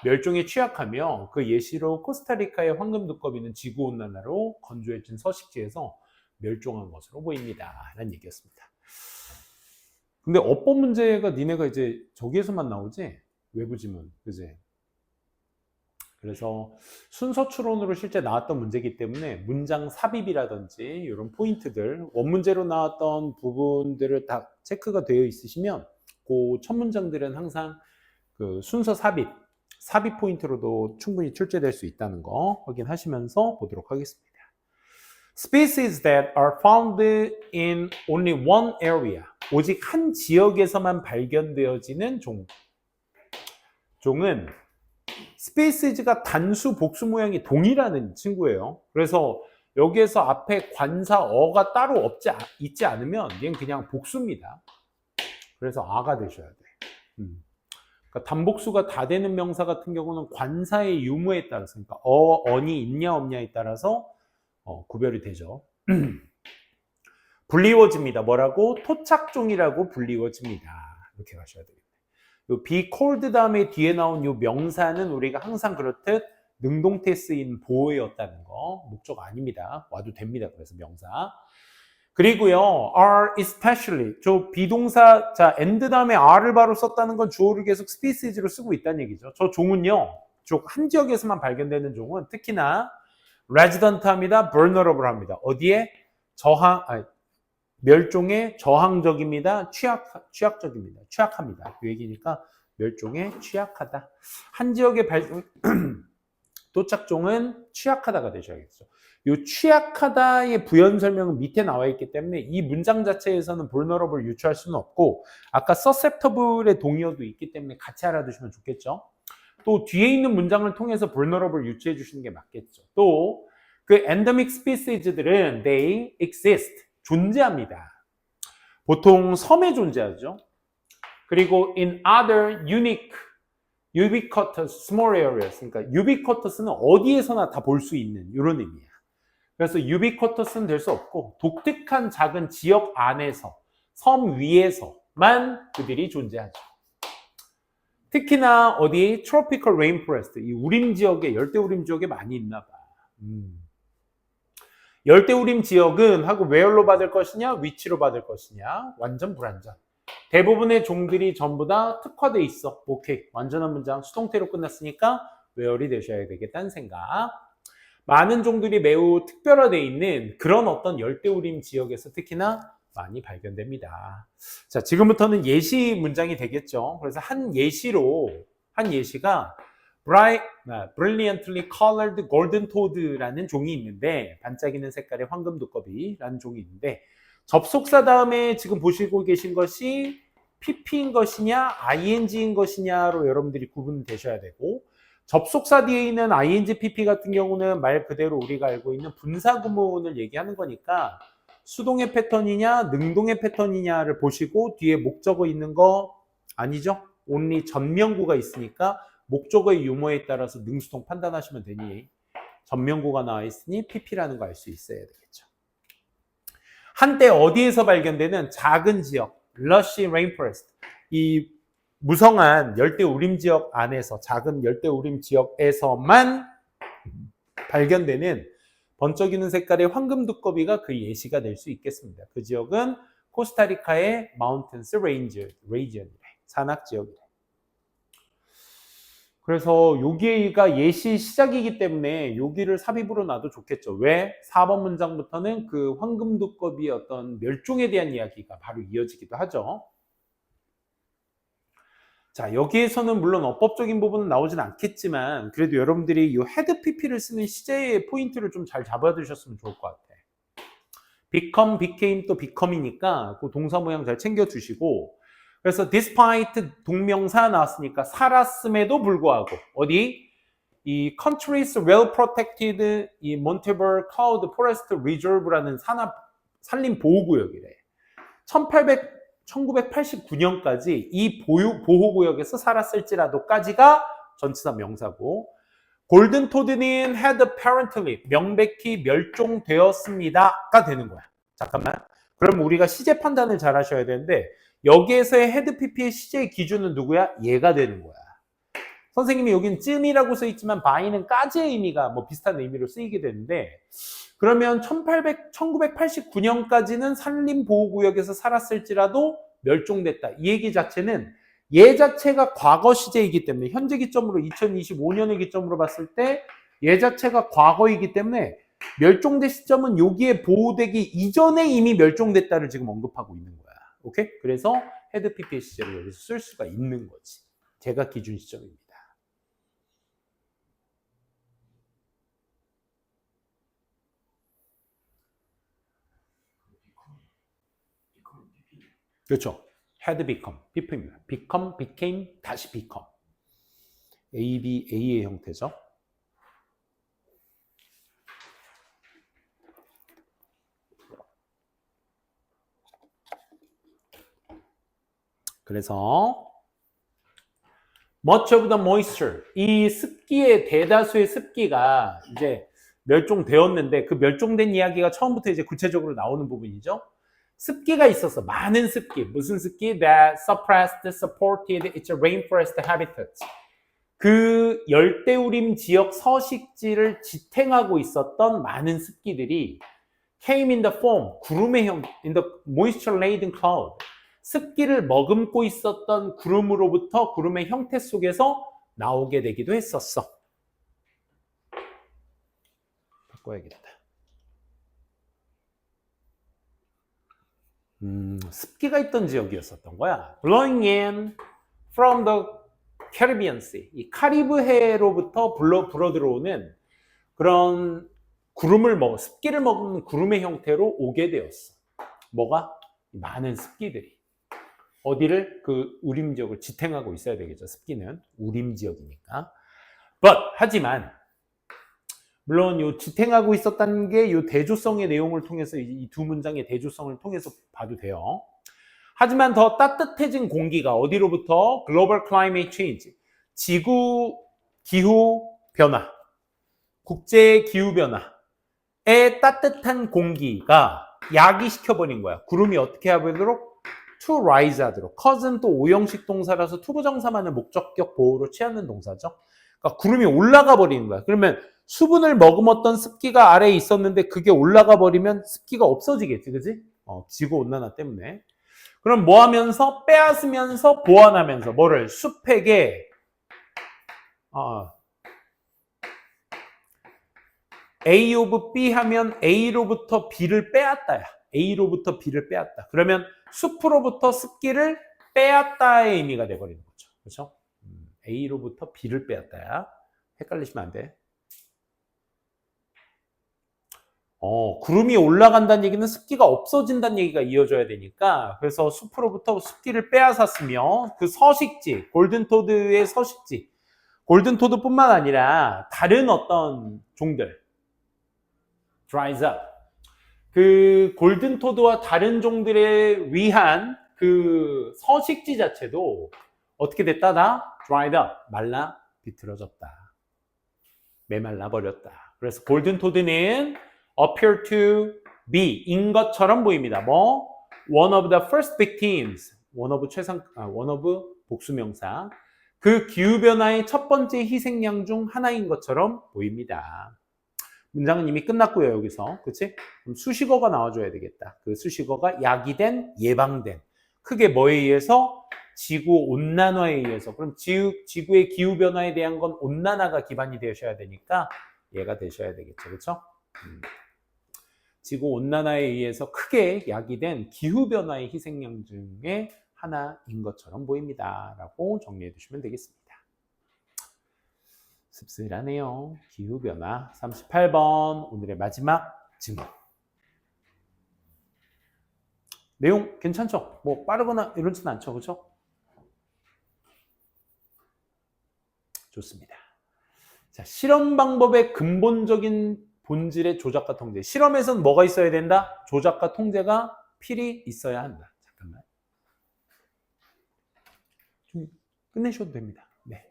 멸종에 취약하며 그 예시로 코스타리카의 황금두꺼비는 지구온난화로 건조해진 서식지에서 멸종한 것으로 보입니다. 라는 얘기였습니다. 근데 어법 문제가 니네가 이제 저기에서만 나오지? 외부 지문, 그지? 그래서 순서 추론으로 실제 나왔던 문제이기 때문에 문장 삽입이라든지 이런 포인트들, 원문제로 나왔던 부분들을 다 체크가 되어 있으시면 그 첫 문장들은 항상 그 순서 삽입 포인트로도 충분히 출제될 수 있다는 거 확인하시면서 보도록 하겠습니다. Species that are found in only one area. 오직 한 지역에서만 발견되어지는 종은 species가 단수 복수 모양이 동일하는 친구예요. 그래서 여기에서 앞에 관사어가 따로 있지 않으면 얘는 그냥 복수입니다. 그래서 아가 되셔야 돼. 그러니까 단복수가 다 되는 명사 같은 경우는 관사의 유무에 따라서, 그러니까 언이 있냐 없냐에 따라서 구별이 되죠. 불리워집니다. 뭐라고? 토착종이라고 불리워집니다. 이렇게 가셔야 되겠네요. 요 be cold 다음에 뒤에 나온 요 명사는 우리가 항상 그렇듯 능동태 쓰인 보어였다는 거, 목적 아닙니다. 와도 됩니다. 그래서 명사. 그리고요, are especially, 저 비동사, 자, and 다음에 are를 바로 썼다는 건 주어를 계속 species로 쓰고 있다는 얘기죠. 저 종은요, 한 지역에서만 발견되는 종은 특히나 resident 합니다, vulnerable 합니다. 어디에? 멸종에 저항적입니다, 취약적입니다. 취약합니다. 이 얘기니까 멸종에 취약하다. 한 지역의 도착종은 취약하다가 되셔야겠죠. 이 취약하다의 부연 설명은 밑에 나와 있기 때문에 이 문장 자체에서는 vulnerable 유추할 수는 없고 아까 susceptible의 동의어도 있기 때문에 같이 알아두시면 좋겠죠. 또 뒤에 있는 문장을 통해서 vulnerable 유추해 주시는 게 맞겠죠. 또 그 endemic species들은 they exist, 존재합니다. 보통 섬에 존재하죠. 그리고 in other unique, ubiquitous small areas, 그러니까 ubiquitous는 어디에서나 다 볼 수 있는 이런 의미야. 그래서 ubiquitous는 될 수 없고 독특한 작은 지역 안에서, 섬 위에서만 그들이 존재하죠. 특히나 어디 tropical rainforest, 이 우림 지역에, 열대우림 지역에 많이 있나 봐. 열대우림 지역은 하고 where로 받을 것이냐, 위치로 받을 것이냐, 완전 불완전. 대부분의 종들이 전부 다 특화돼 있어. 오케이, 완전한 문장 수동태로 끝났으니까 where이 되셔야 되겠다는 생각. 많은 종들이 매우 특별화되어 있는 그런 어떤 열대우림 지역에서 특히나 많이 발견됩니다. 자, 지금부터는 예시 문장이 되겠죠. 그래서 한 예시가 brilliantly colored golden toad라는 종이 있는데, 반짝이는 색깔의 황금 두꺼비라는 종이 있는데, 접속사 다음에 지금 보시고 계신 것이 pp인 것이냐 ing인 것이냐로 여러분들이 구분되셔야 되고, 접속사 뒤에 있는 ing, pp 같은 경우는 말 그대로 우리가 알고 있는 분사 구문을 얘기하는 거니까 수동의 패턴이냐 능동의 패턴이냐를 보시고, 뒤에 목적어 있는 거 아니죠? only 전명구가 있으니까 목적어의 유무에 따라서 능수동 판단하시면 되니, 전명구가 나와 있으니 pp라는 거 알 수 있어야 되겠죠. 한때 어디에서 발견되는 작은 지역, lush rainforest, 이 무성한 열대우림 지역 안에서, 작은 열대우림 지역에서만 발견되는 번쩍이는 색깔의 황금 두꺼비가 그 예시가 될 수 있겠습니다. 그 지역은 코스타리카의 마운틴스 레이지언이래, 산악 지역이래. 그래서 여기가 예시 시작이기 때문에 여기를 삽입으로 놔도 좋겠죠. 왜? 4번 문장부터는 그 황금 두꺼비의 어떤 멸종에 대한 이야기가 바로 이어지기도 하죠. 자, 여기에서는 물론 어법적인 부분은 나오진 않겠지만, 그래도 여러분들이 이 헤드 PP를 쓰는 시제의 포인트를 좀 잘 잡아두셨으면 좋을 것 같아. become, became 또 become이니까 그 동사 모양 잘 챙겨주시고, 그래서 despite 동명사 나왔으니까 살았음에도 불구하고, 어디? 이 countries well protected 이 Monteverde Cloud Forest Reserve라는 산림 보호구역이래. 1989년까지 이 보호구역에서 살았을지라도까지가 전치사 명사고, 골든 토드는 had apparently 명백히 멸종되었습니다가 되는 거야. 잠깐만. 그럼 우리가 시제 판단을 잘 하셔야 되는데, 여기에서의 헤드 PP의 시제의 기준은 누구야? 얘가 되는 거야. 선생님이 여긴 쯤이라고 써 있지만 by는 까지의 의미가 뭐 비슷한 의미로 쓰이게 되는데, 그러면 1989년까지는 산림보호구역에서 살았을지라도 멸종됐다. 이 얘기 자체는 얘 자체가 과거 시제이기 때문에, 현재 기점으로 2025년의 기점으로 봤을 때 얘 자체가 과거이기 때문에 멸종된 시점은 여기에 보호되기 이전에 이미 멸종됐다를 지금 언급하고 있는 거야. 오케이? 그래서 헤드 PP의 시제를 여기서 쓸 수가 있는 거지. 제가 기준 시점입니다. 그렇죠. had become, PP입니다. become, became, 다시 become. A, B, A의 형태죠. 그래서 much of the moisture, 이 습기의 대다수의 습기가 이제 멸종되었는데, 그 멸종된 이야기가 처음부터 이제 구체적으로 나오는 부분이죠. 습기가 있어서, 많은 습기, 무슨 습기? That suppressed, supported its rainforest habitats. 그 열대우림 지역 서식지를 지탱하고 있었던 많은 습기들이 came in the form, 구름의 형, in the moisture-laden cloud. 습기를 머금고 있었던 구름으로부터, 구름의 형태 속에서 나오게 되기도 했었어. 바꿔야겠다. 습기가 있던 지역이었었던 거야. Blowing in from the Caribbean Sea. 이 카리브해로부터 불어 들어오는 그런 습기를 머금는 구름의 형태로 오게 되었어. 뭐가? 많은 습기들이. 어디를? 그 우림 지역을 지탱하고 있어야 되겠죠. 습기는 우림 지역이니까. 하지만 물론 요 지탱하고 있었다는 게 요 대조성의 내용을 통해서, 이 두 문장의 대조성을 통해서 봐도 돼요. 하지만 더 따뜻해진 공기가 어디로부터? Global Climate Change, 지구 기후 변화, 국제 기후 변화의 따뜻한 공기가 야기시켜버린 거야. 구름이 어떻게 하도록? to rise 하도록. caus는 또 오형식 동사라서 투부정사만을 목적격 보호로 취하는 동사죠. 그러니까 구름이 올라가 버리는 거야. 그러면 수분을 머금었던 습기가 아래에 있었는데 그게 올라가 버리면 습기가 없어지겠지, 그지? 지구온난화 때문에. 그럼 뭐 하면서? 빼앗으면서, 보완하면서. 뭐를? 숲에게 A of B 하면 A로부터 B를 빼앗다야. A로부터 B를 빼앗다. 그러면 숲으로부터 습기를 빼앗다의 의미가 돼버리는 거죠. 그렇죠? A로부터 B를 빼앗다야. 헷갈리시면 안 돼. 구름이 올라간다는 얘기는 습기가 없어진다는 얘기가 이어져야 되니까, 그래서 숲으로부터 습기를 빼앗았으며 그 서식지, 골든토드의 서식지, 골든토드뿐만 아니라 다른 어떤 종들, dries up. 그 골든토드와 다른 종들에 위한 그 서식지 자체도 어떻게 됐다? 다 dried up, 말라 비틀어졌다. 메말라 버렸다. 그래서 골든토드는 appear to be 인 것처럼 보입니다. 뭐? one of the first victims, one of 복수명사. 그 기후변화의 첫 번째 희생양 중 하나인 것처럼 보입니다. 문장은 이미 끝났고요, 여기서. 그치? 그럼 수식어가 나와줘야 되겠다. 그 수식어가 야기된, 예방된. 크게 뭐에 의해서? 지구 온난화에 의해서. 그럼 지구의 기후변화에 대한 건 온난화가 기반이 되셔야 되니까 얘가 되셔야 되겠죠. 그쵸? 지구 온난화에 의해서 크게 야기된 기후변화의 희생양 중에 하나인 것처럼 보입니다. 라고 정리해 두시면 되겠습니다. 씁쓸하네요. 기후변화. 38번 오늘의 마지막 질문. 내용 괜찮죠? 뭐 빠르거나 이러지는 않죠. 그렇죠? 좋습니다. 자, 실험 방법의 근본적인 본질의 조작과 통제. 실험에서는 뭐가 있어야 된다? 조작과 통제가 필히 있어야 한다. 잠깐만. 좀 끝내셔도 됩니다. 네.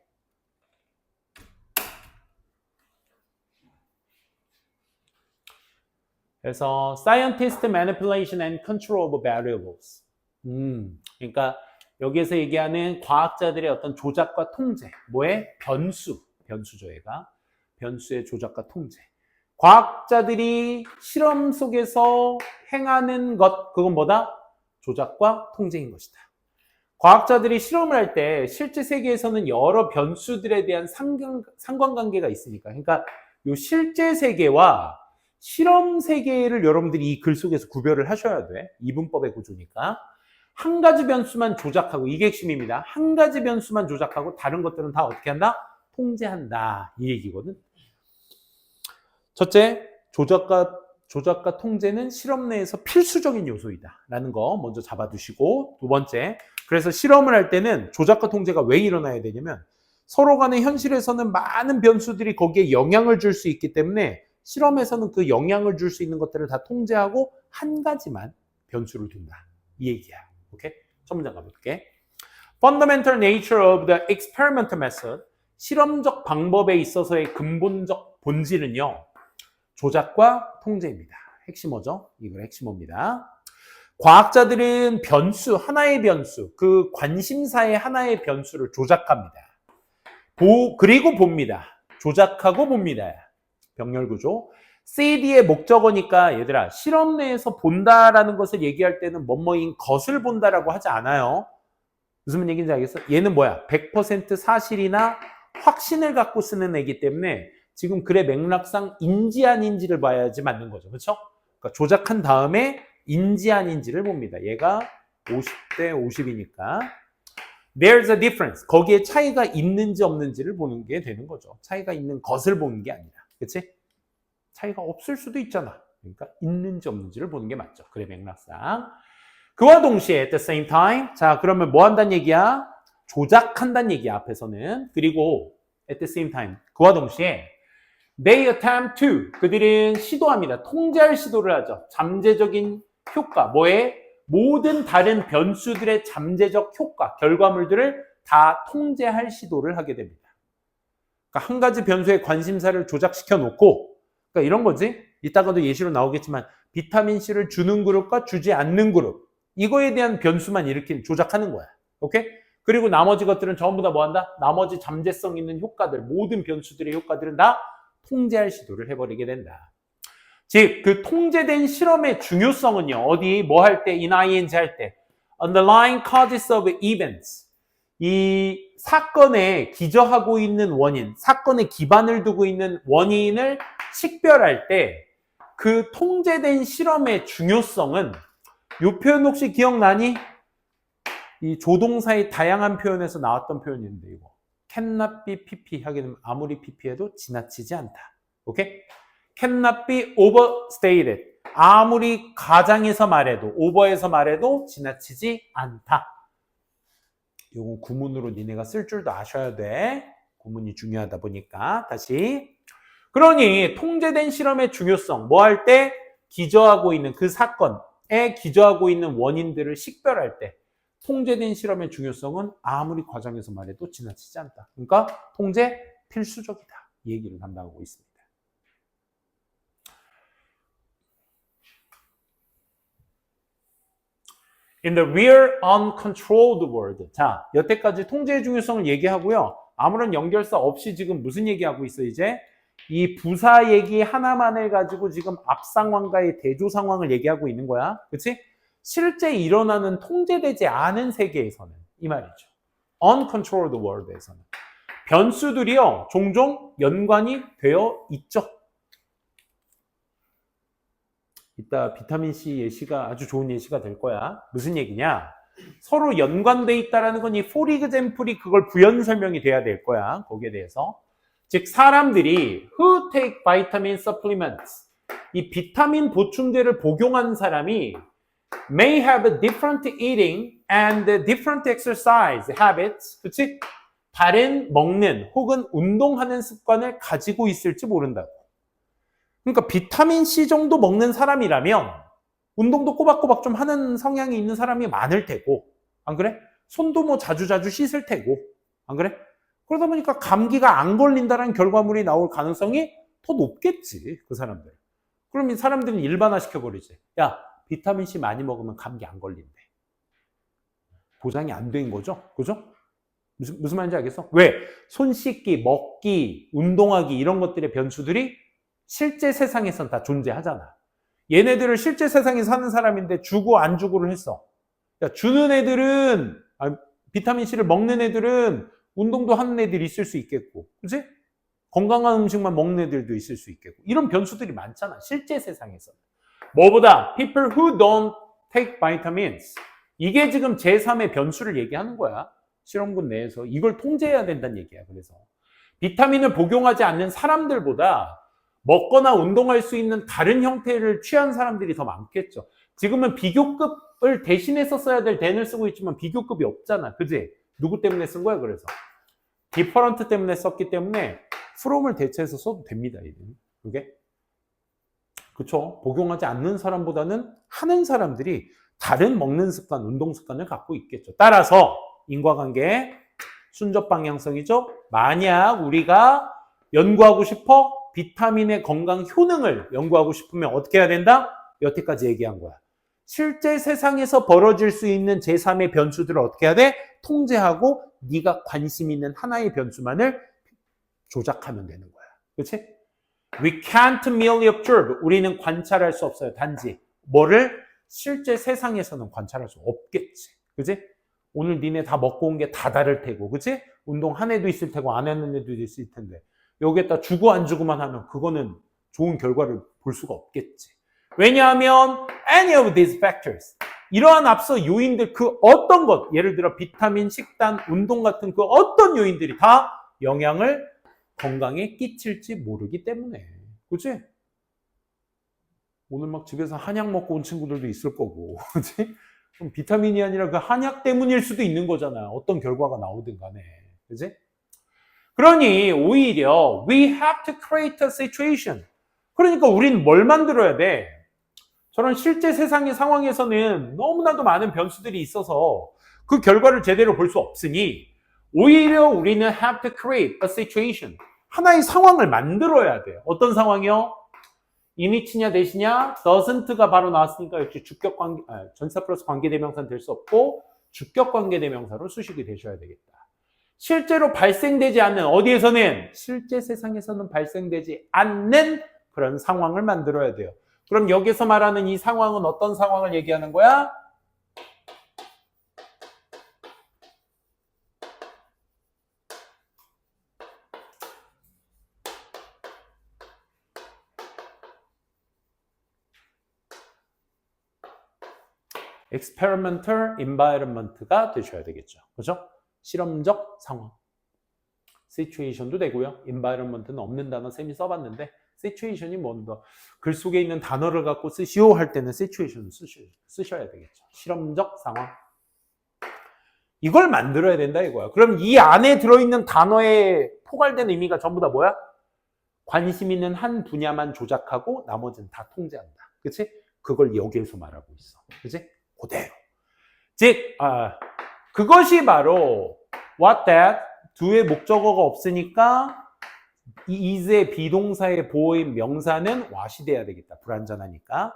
그래서 scientist manipulation and control of variables. 그러니까 여기에서 얘기하는 과학자들의 어떤 조작과 통제. 뭐의? 변수죠, 얘가. 변수의 조작과 통제. 과학자들이 실험 속에서 행하는 것, 그건 뭐다? 조작과 통제인 것이다. 과학자들이 실험을 할 때 실제 세계에서는 여러 변수들에 대한 상관관계가 있으니까. 그러니까 이 실제 세계와 실험 세계를 여러분들이 이 글 속에서 구별을 하셔야 돼. 이분법의 구조니까. 한 가지 변수만 조작하고, 이게 핵심입니다. 한 가지 변수만 조작하고 다른 것들은 다 어떻게 한다? 통제한다. 이 얘기거든. 첫째, 조작과 통제는 실험 내에서 필수적인 요소이다. 라는 거 먼저 잡아두시고, 두 번째, 그래서 실험을 할 때는 조작과 통제가 왜 일어나야 되냐면 서로 간에 현실에서는 많은 변수들이 거기에 영향을 줄 수 있기 때문에 실험에서는 그 영향을 줄 수 있는 것들을 다 통제하고 한 가지만 변수를 둔다. 이 얘기야. 오케이? 첫 문장 가볼게. Fundamental nature of the experimental method. 실험적 방법에 있어서의 근본적 본질은요. 조작과 통제입니다. 핵심어죠? 이거 핵심어입니다. 과학자들은 변수, 하나의 변수, 그 관심사의 하나의 변수를 조작합니다. 그리고 봅니다. 조작하고 봅니다. 병렬구조. CD의 목적어니까 얘들아, 실험 내에서 본다라는 것을 얘기할 때는 뭐뭐인 것을 본다라고 하지 않아요. 무슨 얘기인지 알겠어? 얘는 뭐야? 100% 사실이나 확신을 갖고 쓰는 애기 때문에 지금 글의 맥락상 인지 아닌지를 봐야지 맞는 거죠. 그렇죠? 그러니까 조작한 다음에 인지 아닌지를 봅니다. 얘가 50대 50이니까. There's a difference. 거기에 차이가 있는지 없는지를 보는 게 되는 거죠. 차이가 있는 것을 보는 게 아니라. 그렇지? 차이가 없을 수도 있잖아. 그러니까 있는지 없는지를 보는 게 맞죠. 글의 맥락상. 그와 동시에 at the same time. 자, 그러면 뭐 한다는 얘기야? 조작한다는 얘기야, 앞에서는. 그리고 at the same time. 그와 동시에 they attempt to. 그들은 시도합니다. 통제할 시도를 하죠. 잠재적인 효과. 뭐에? 모든 다른 변수들의 잠재적 효과, 결과물들을 다 통제할 시도를 하게 됩니다. 그러니까 한 가지 변수의 관심사를 조작시켜 놓고, 그러니까 이런 거지. 이따가도 예시로 나오겠지만 비타민C를 주는 그룹과 주지 않는 그룹, 이거에 대한 변수만 조작하는 거야. 오케이? 그리고 나머지 것들은 전부 다 뭐 한다? 나머지 잠재성 있는 효과들, 모든 변수들의 효과들은 다 통제할 시도를 해버리게 된다. 즉, 그 통제된 실험의 중요성은요, 어디, 뭐 할 때, in ing 할 때, underlying causes of events. 이 사건에 기저하고 있는 원인, 사건에 기반을 두고 있는 원인을 식별할 때, 그 통제된 실험의 중요성은 이 표현 혹시 기억나니? 이 조동사의 다양한 표현에서 나왔던 표현인데 이거 cannot be pp 하게 되면 아무리 pp해도 지나치지 않다. 오케이? cannot be overstated. 아무리 과장해서 말해도 오버해서 말해도 지나치지 않다. 이건 구문으로 니네가 쓸 줄도 아셔야 돼. 구문이 중요하다 보니까. 다시. 그러니 통제된 실험의 중요성 뭐 할 때? 기저하고 있는 그 사건에 기저하고 있는 원인들을 식별할 때 통제된 실험의 중요성은 아무리 과장해서 말해도 지나치지 않다. 그러니까 통제 필수적이다. 이 얘기를 담당하고 있습니다. In the real uncontrolled world. 자, 여태까지 통제의 중요성을 얘기하고요. 아무런 연결사 없이 지금 무슨 얘기하고 있어 이제? 이 부사 얘기 하나만을 가지고 지금 앞 상황과의 대조 상황을 얘기하고 있는 거야. 그치? 실제 일어나는 통제되지 않은 세계에서는 이 말이죠. uncontrolled world에서는 변수들이요. 종종 연관이 되어 있죠. 이따 비타민C 예시가 아주 좋은 예시가 될 거야. 무슨 얘기냐? 서로 연관돼 있다라는 건 이 for example이 그걸 부연 설명이 돼야 될 거야. 거기에 대해서. 즉 사람들이 who take vitamin supplements 이 비타민 보충제를 복용한 사람이 may have different eating and different exercise habits. 그치? 다른 먹는 혹은 운동하는 습관을 가지고 있을지 모른다고. 그러니까 비타민 C 정도 먹는 사람이라면 운동도 꼬박꼬박 좀 하는 성향이 있는 사람이 많을 테고, 안 그래? 손도 뭐 자주자주 씻을 테고, 안 그래? 그러다 보니까 감기가 안 걸린다는 결과물이 나올 가능성이 더 높겠지, 그 사람들. 그럼 이 사람들은 일반화시켜버리지. 야, 비타민 C 많이 먹으면 감기 안 걸린대. 보장이 안 된 거죠? 그죠? 무슨 말인지 알겠어? 왜? 손 씻기, 먹기, 운동하기 이런 것들의 변수들이 실제 세상에선 다 존재하잖아. 얘네들을 실제 세상에 사는 사람인데 주고 안 주고를 했어. 그러니까 주는 애들은 비타민C를 먹는 애들은 운동도 하는 애들이 있을 수 있겠고, 그치? 건강한 음식만 먹는 애들도 있을 수 있겠고 이런 변수들이 많잖아. 실제 세상에서. 뭐보다 people who don't take vitamins 이게 지금 제3의 변수를 얘기하는 거야. 실험군 내에서. 이걸 통제해야 된다는 얘기야. 그래서 비타민을 복용하지 않는 사람들보다 먹거나 운동할 수 있는 다른 형태를 취한 사람들이 더 많겠죠. 지금은 비교급을 대신해서 써야 될 than을 쓰고 있지만 비교급이 없잖아. 그지? 누구 때문에 쓴 거야? 그래서 different 때문에 썼기 때문에 from을 대체해서 써도 됩니다. 그게 그쵸? 복용하지 않는 사람보다는 하는 사람들이 다른 먹는 습관, 운동 습관을 갖고 있겠죠. 따라서 인과관계 순접 방향성이죠. 만약 우리가 연구하고 싶어 비타민의 건강 효능을 연구하고 싶으면 어떻게 해야 된다? 여태까지 얘기한 거야. 실제 세상에서 벌어질 수 있는 제3의 변수들을 어떻게 해야 돼? 통제하고 네가 관심 있는 하나의 변수만을 조작하면 되는 거야. 그렇지? We can't merely observe. 우리는 관찰할 수 없어요. 단지 뭐를 실제 세상에서는 관찰할 수 없겠지. 그렇지? 오늘 니네 다 먹고 온 게 다 다를 테고, 그치? 운동 한 애도 있을 테고, 안 하는 애도 있을 텐데, 여기에다 주고 안 주고만 하면 그거는 좋은 결과를 볼 수가 없겠지. 왜냐하면, any of these factors, 이러한 앞서 요인들 그 어떤 것, 예를 들어 비타민, 식단, 운동 같은 그 어떤 요인들이 다 영향을 건강에 끼칠지 모르기 때문에. 그치? 오늘 막 집에서 한약 먹고 온 친구들도 있을 거고, 그치? 그럼 비타민이 아니라 그 한약 때문일 수도 있는 거잖아. 어떤 결과가 나오든 간에. 그지? 그러니 오히려 we have to create a situation. 그러니까 우리는 뭘 만들어야 돼? 저런 실제 세상의 상황에서는 너무나도 많은 변수들이 있어서 그 결과를 제대로 볼 수 없으니 오히려 우리는 have to create a situation. 하나의 상황을 만들어야 돼요. 어떤 상황이요? 이니치냐 대시냐 doesn't가 바로 나왔으니까 역시 주격 관계, 전사 플러스 관계대명사는 될 수 없고 주격 관계대명사로 수식이 되셔야 되겠다. 실제로 발생되지 않는 어디에서는 실제 세상에서는 발생되지 않는 그런 상황을 만들어야 돼요. 그럼 여기서 말하는 이 상황은 어떤 상황을 얘기하는 거야? experimental environment가 되셔야 되겠죠. 그죠? 실험적 상황. situation도 되고요. environment는 없는 단어 쌤이 써봤는데 situation이 뭔가 글 속에 있는 단어를 갖고 쓰시오 할 때는 situation 쓰셔야 되겠죠. 실험적 상황. 이걸 만들어야 된다 이거야. 그럼 이 안에 들어있는 단어의 포괄된 의미가 전부 다 뭐야? 관심 있는 한 분야만 조작하고 나머지는 다 통제한다. 그치? 그걸 여기에서 말하고 있어. 그치? 그대로. 즉, 그것이 바로 what that, do의 목적어가 없으니까 이 is의 비동사의 보호인 명사는 what이 돼야 되겠다. 불완전하니까.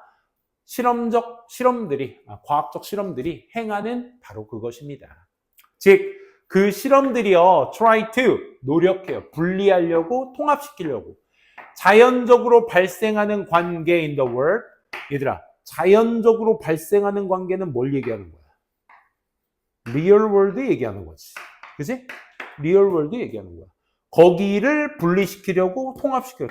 실험들이, 과학적 실험들이 행하는 바로 그것입니다. 즉, 그 실험들이요, try to, 노력해요. 분리하려고, 통합시키려고. 자연적으로 발생하는 관계 in the world. 얘들아, 자연적으로 발생하는 관계는 뭘 얘기하는 거야? real world 얘기하는 거지. 그치? real world 얘기하는 거야. 거기를 분리시키려고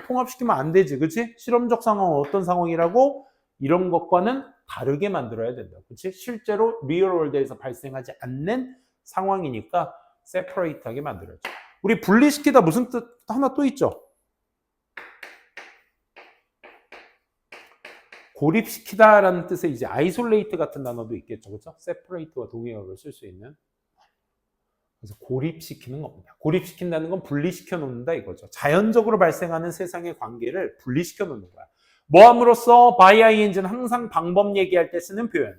통합시키면 안 되지. 그치? 실험적 상황은 어떤 상황이라고? 이런 것과는 다르게 만들어야 된다. 그치? 실제로 real world에서 발생하지 않는 상황이니까 separate하게 만들어야죠. 우리 분리시키다 무슨 뜻 하나 또 있죠? 고립시키다라는 뜻의 이제 isolate 같은 단어도 있겠죠. 그렇죠? separate와 동의어로 쓸 수 있는. 그래서 고립시키는 겁니다. 고립시킨다는 건 분리시켜 놓는다 이거죠. 자연적으로 발생하는 세상의 관계를 분리시켜 놓는 거야. 뭐 함으로써 by ing는 항상 방법 얘기할 때 쓰는 표현.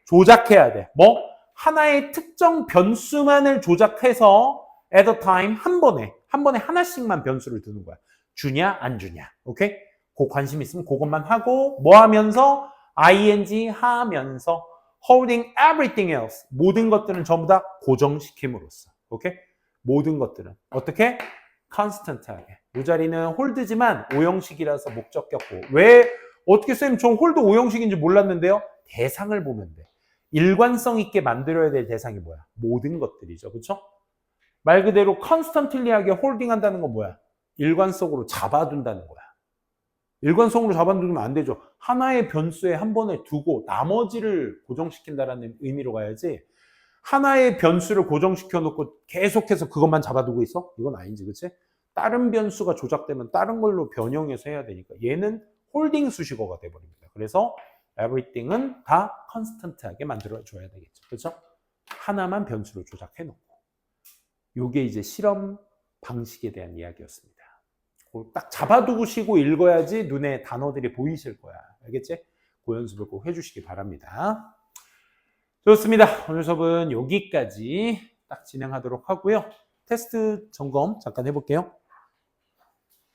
조작해야 돼. 뭐? 하나의 특정 변수만을 조작해서 at a time 한 번에 하나씩만 변수를 두는 거야. 주냐 안 주냐. 오케이? 그 관심 있으면 그것만 하고 뭐 하면서 ing 하면서 holding everything else 모든 것들은 전부 다 고정시킴으로써. 오케이? 모든 것들은 어떻게? constant하게. 이 자리는 hold지만 오형식이라서 목적격고. 왜 어떻게 쌤 전 hold 오형식인지 몰랐는데요. 대상을 보면 돼. 일관성 있게 만들어야 될 대상이 뭐야? 모든 것들이죠. 그렇죠? 말 그대로 constantly하게 holding 한다는 건 뭐야? 일관성으로 잡아둔다는 거야. 일관성으로 잡아두면 안 되죠. 하나의 변수에 한 번에 두고 나머지를 고정시킨다라는 의미로 가야지 하나의 변수를 고정시켜 놓고 계속해서 그것만 잡아두고 있어? 이건 아니지, 그치? 다른 변수가 조작되면 다른 걸로 변형해서 해야 되니까 얘는 홀딩 수식어가 돼버립니다. 그래서 everything은 다 constant하게 만들어줘야 되겠죠. 그렇죠? 하나만 변수로 조작해 놓고. 요게 이제 실험 방식에 대한 이야기였습니다. 딱 잡아두고 쉬고 읽어야지 눈에 단어들이 보이실 거야. 알겠지? 그 연습을 꼭 해주시기 바랍니다. 좋습니다. 오늘 수업은 여기까지 딱 진행하도록 하고요. 테스트 점검 잠깐 해볼게요.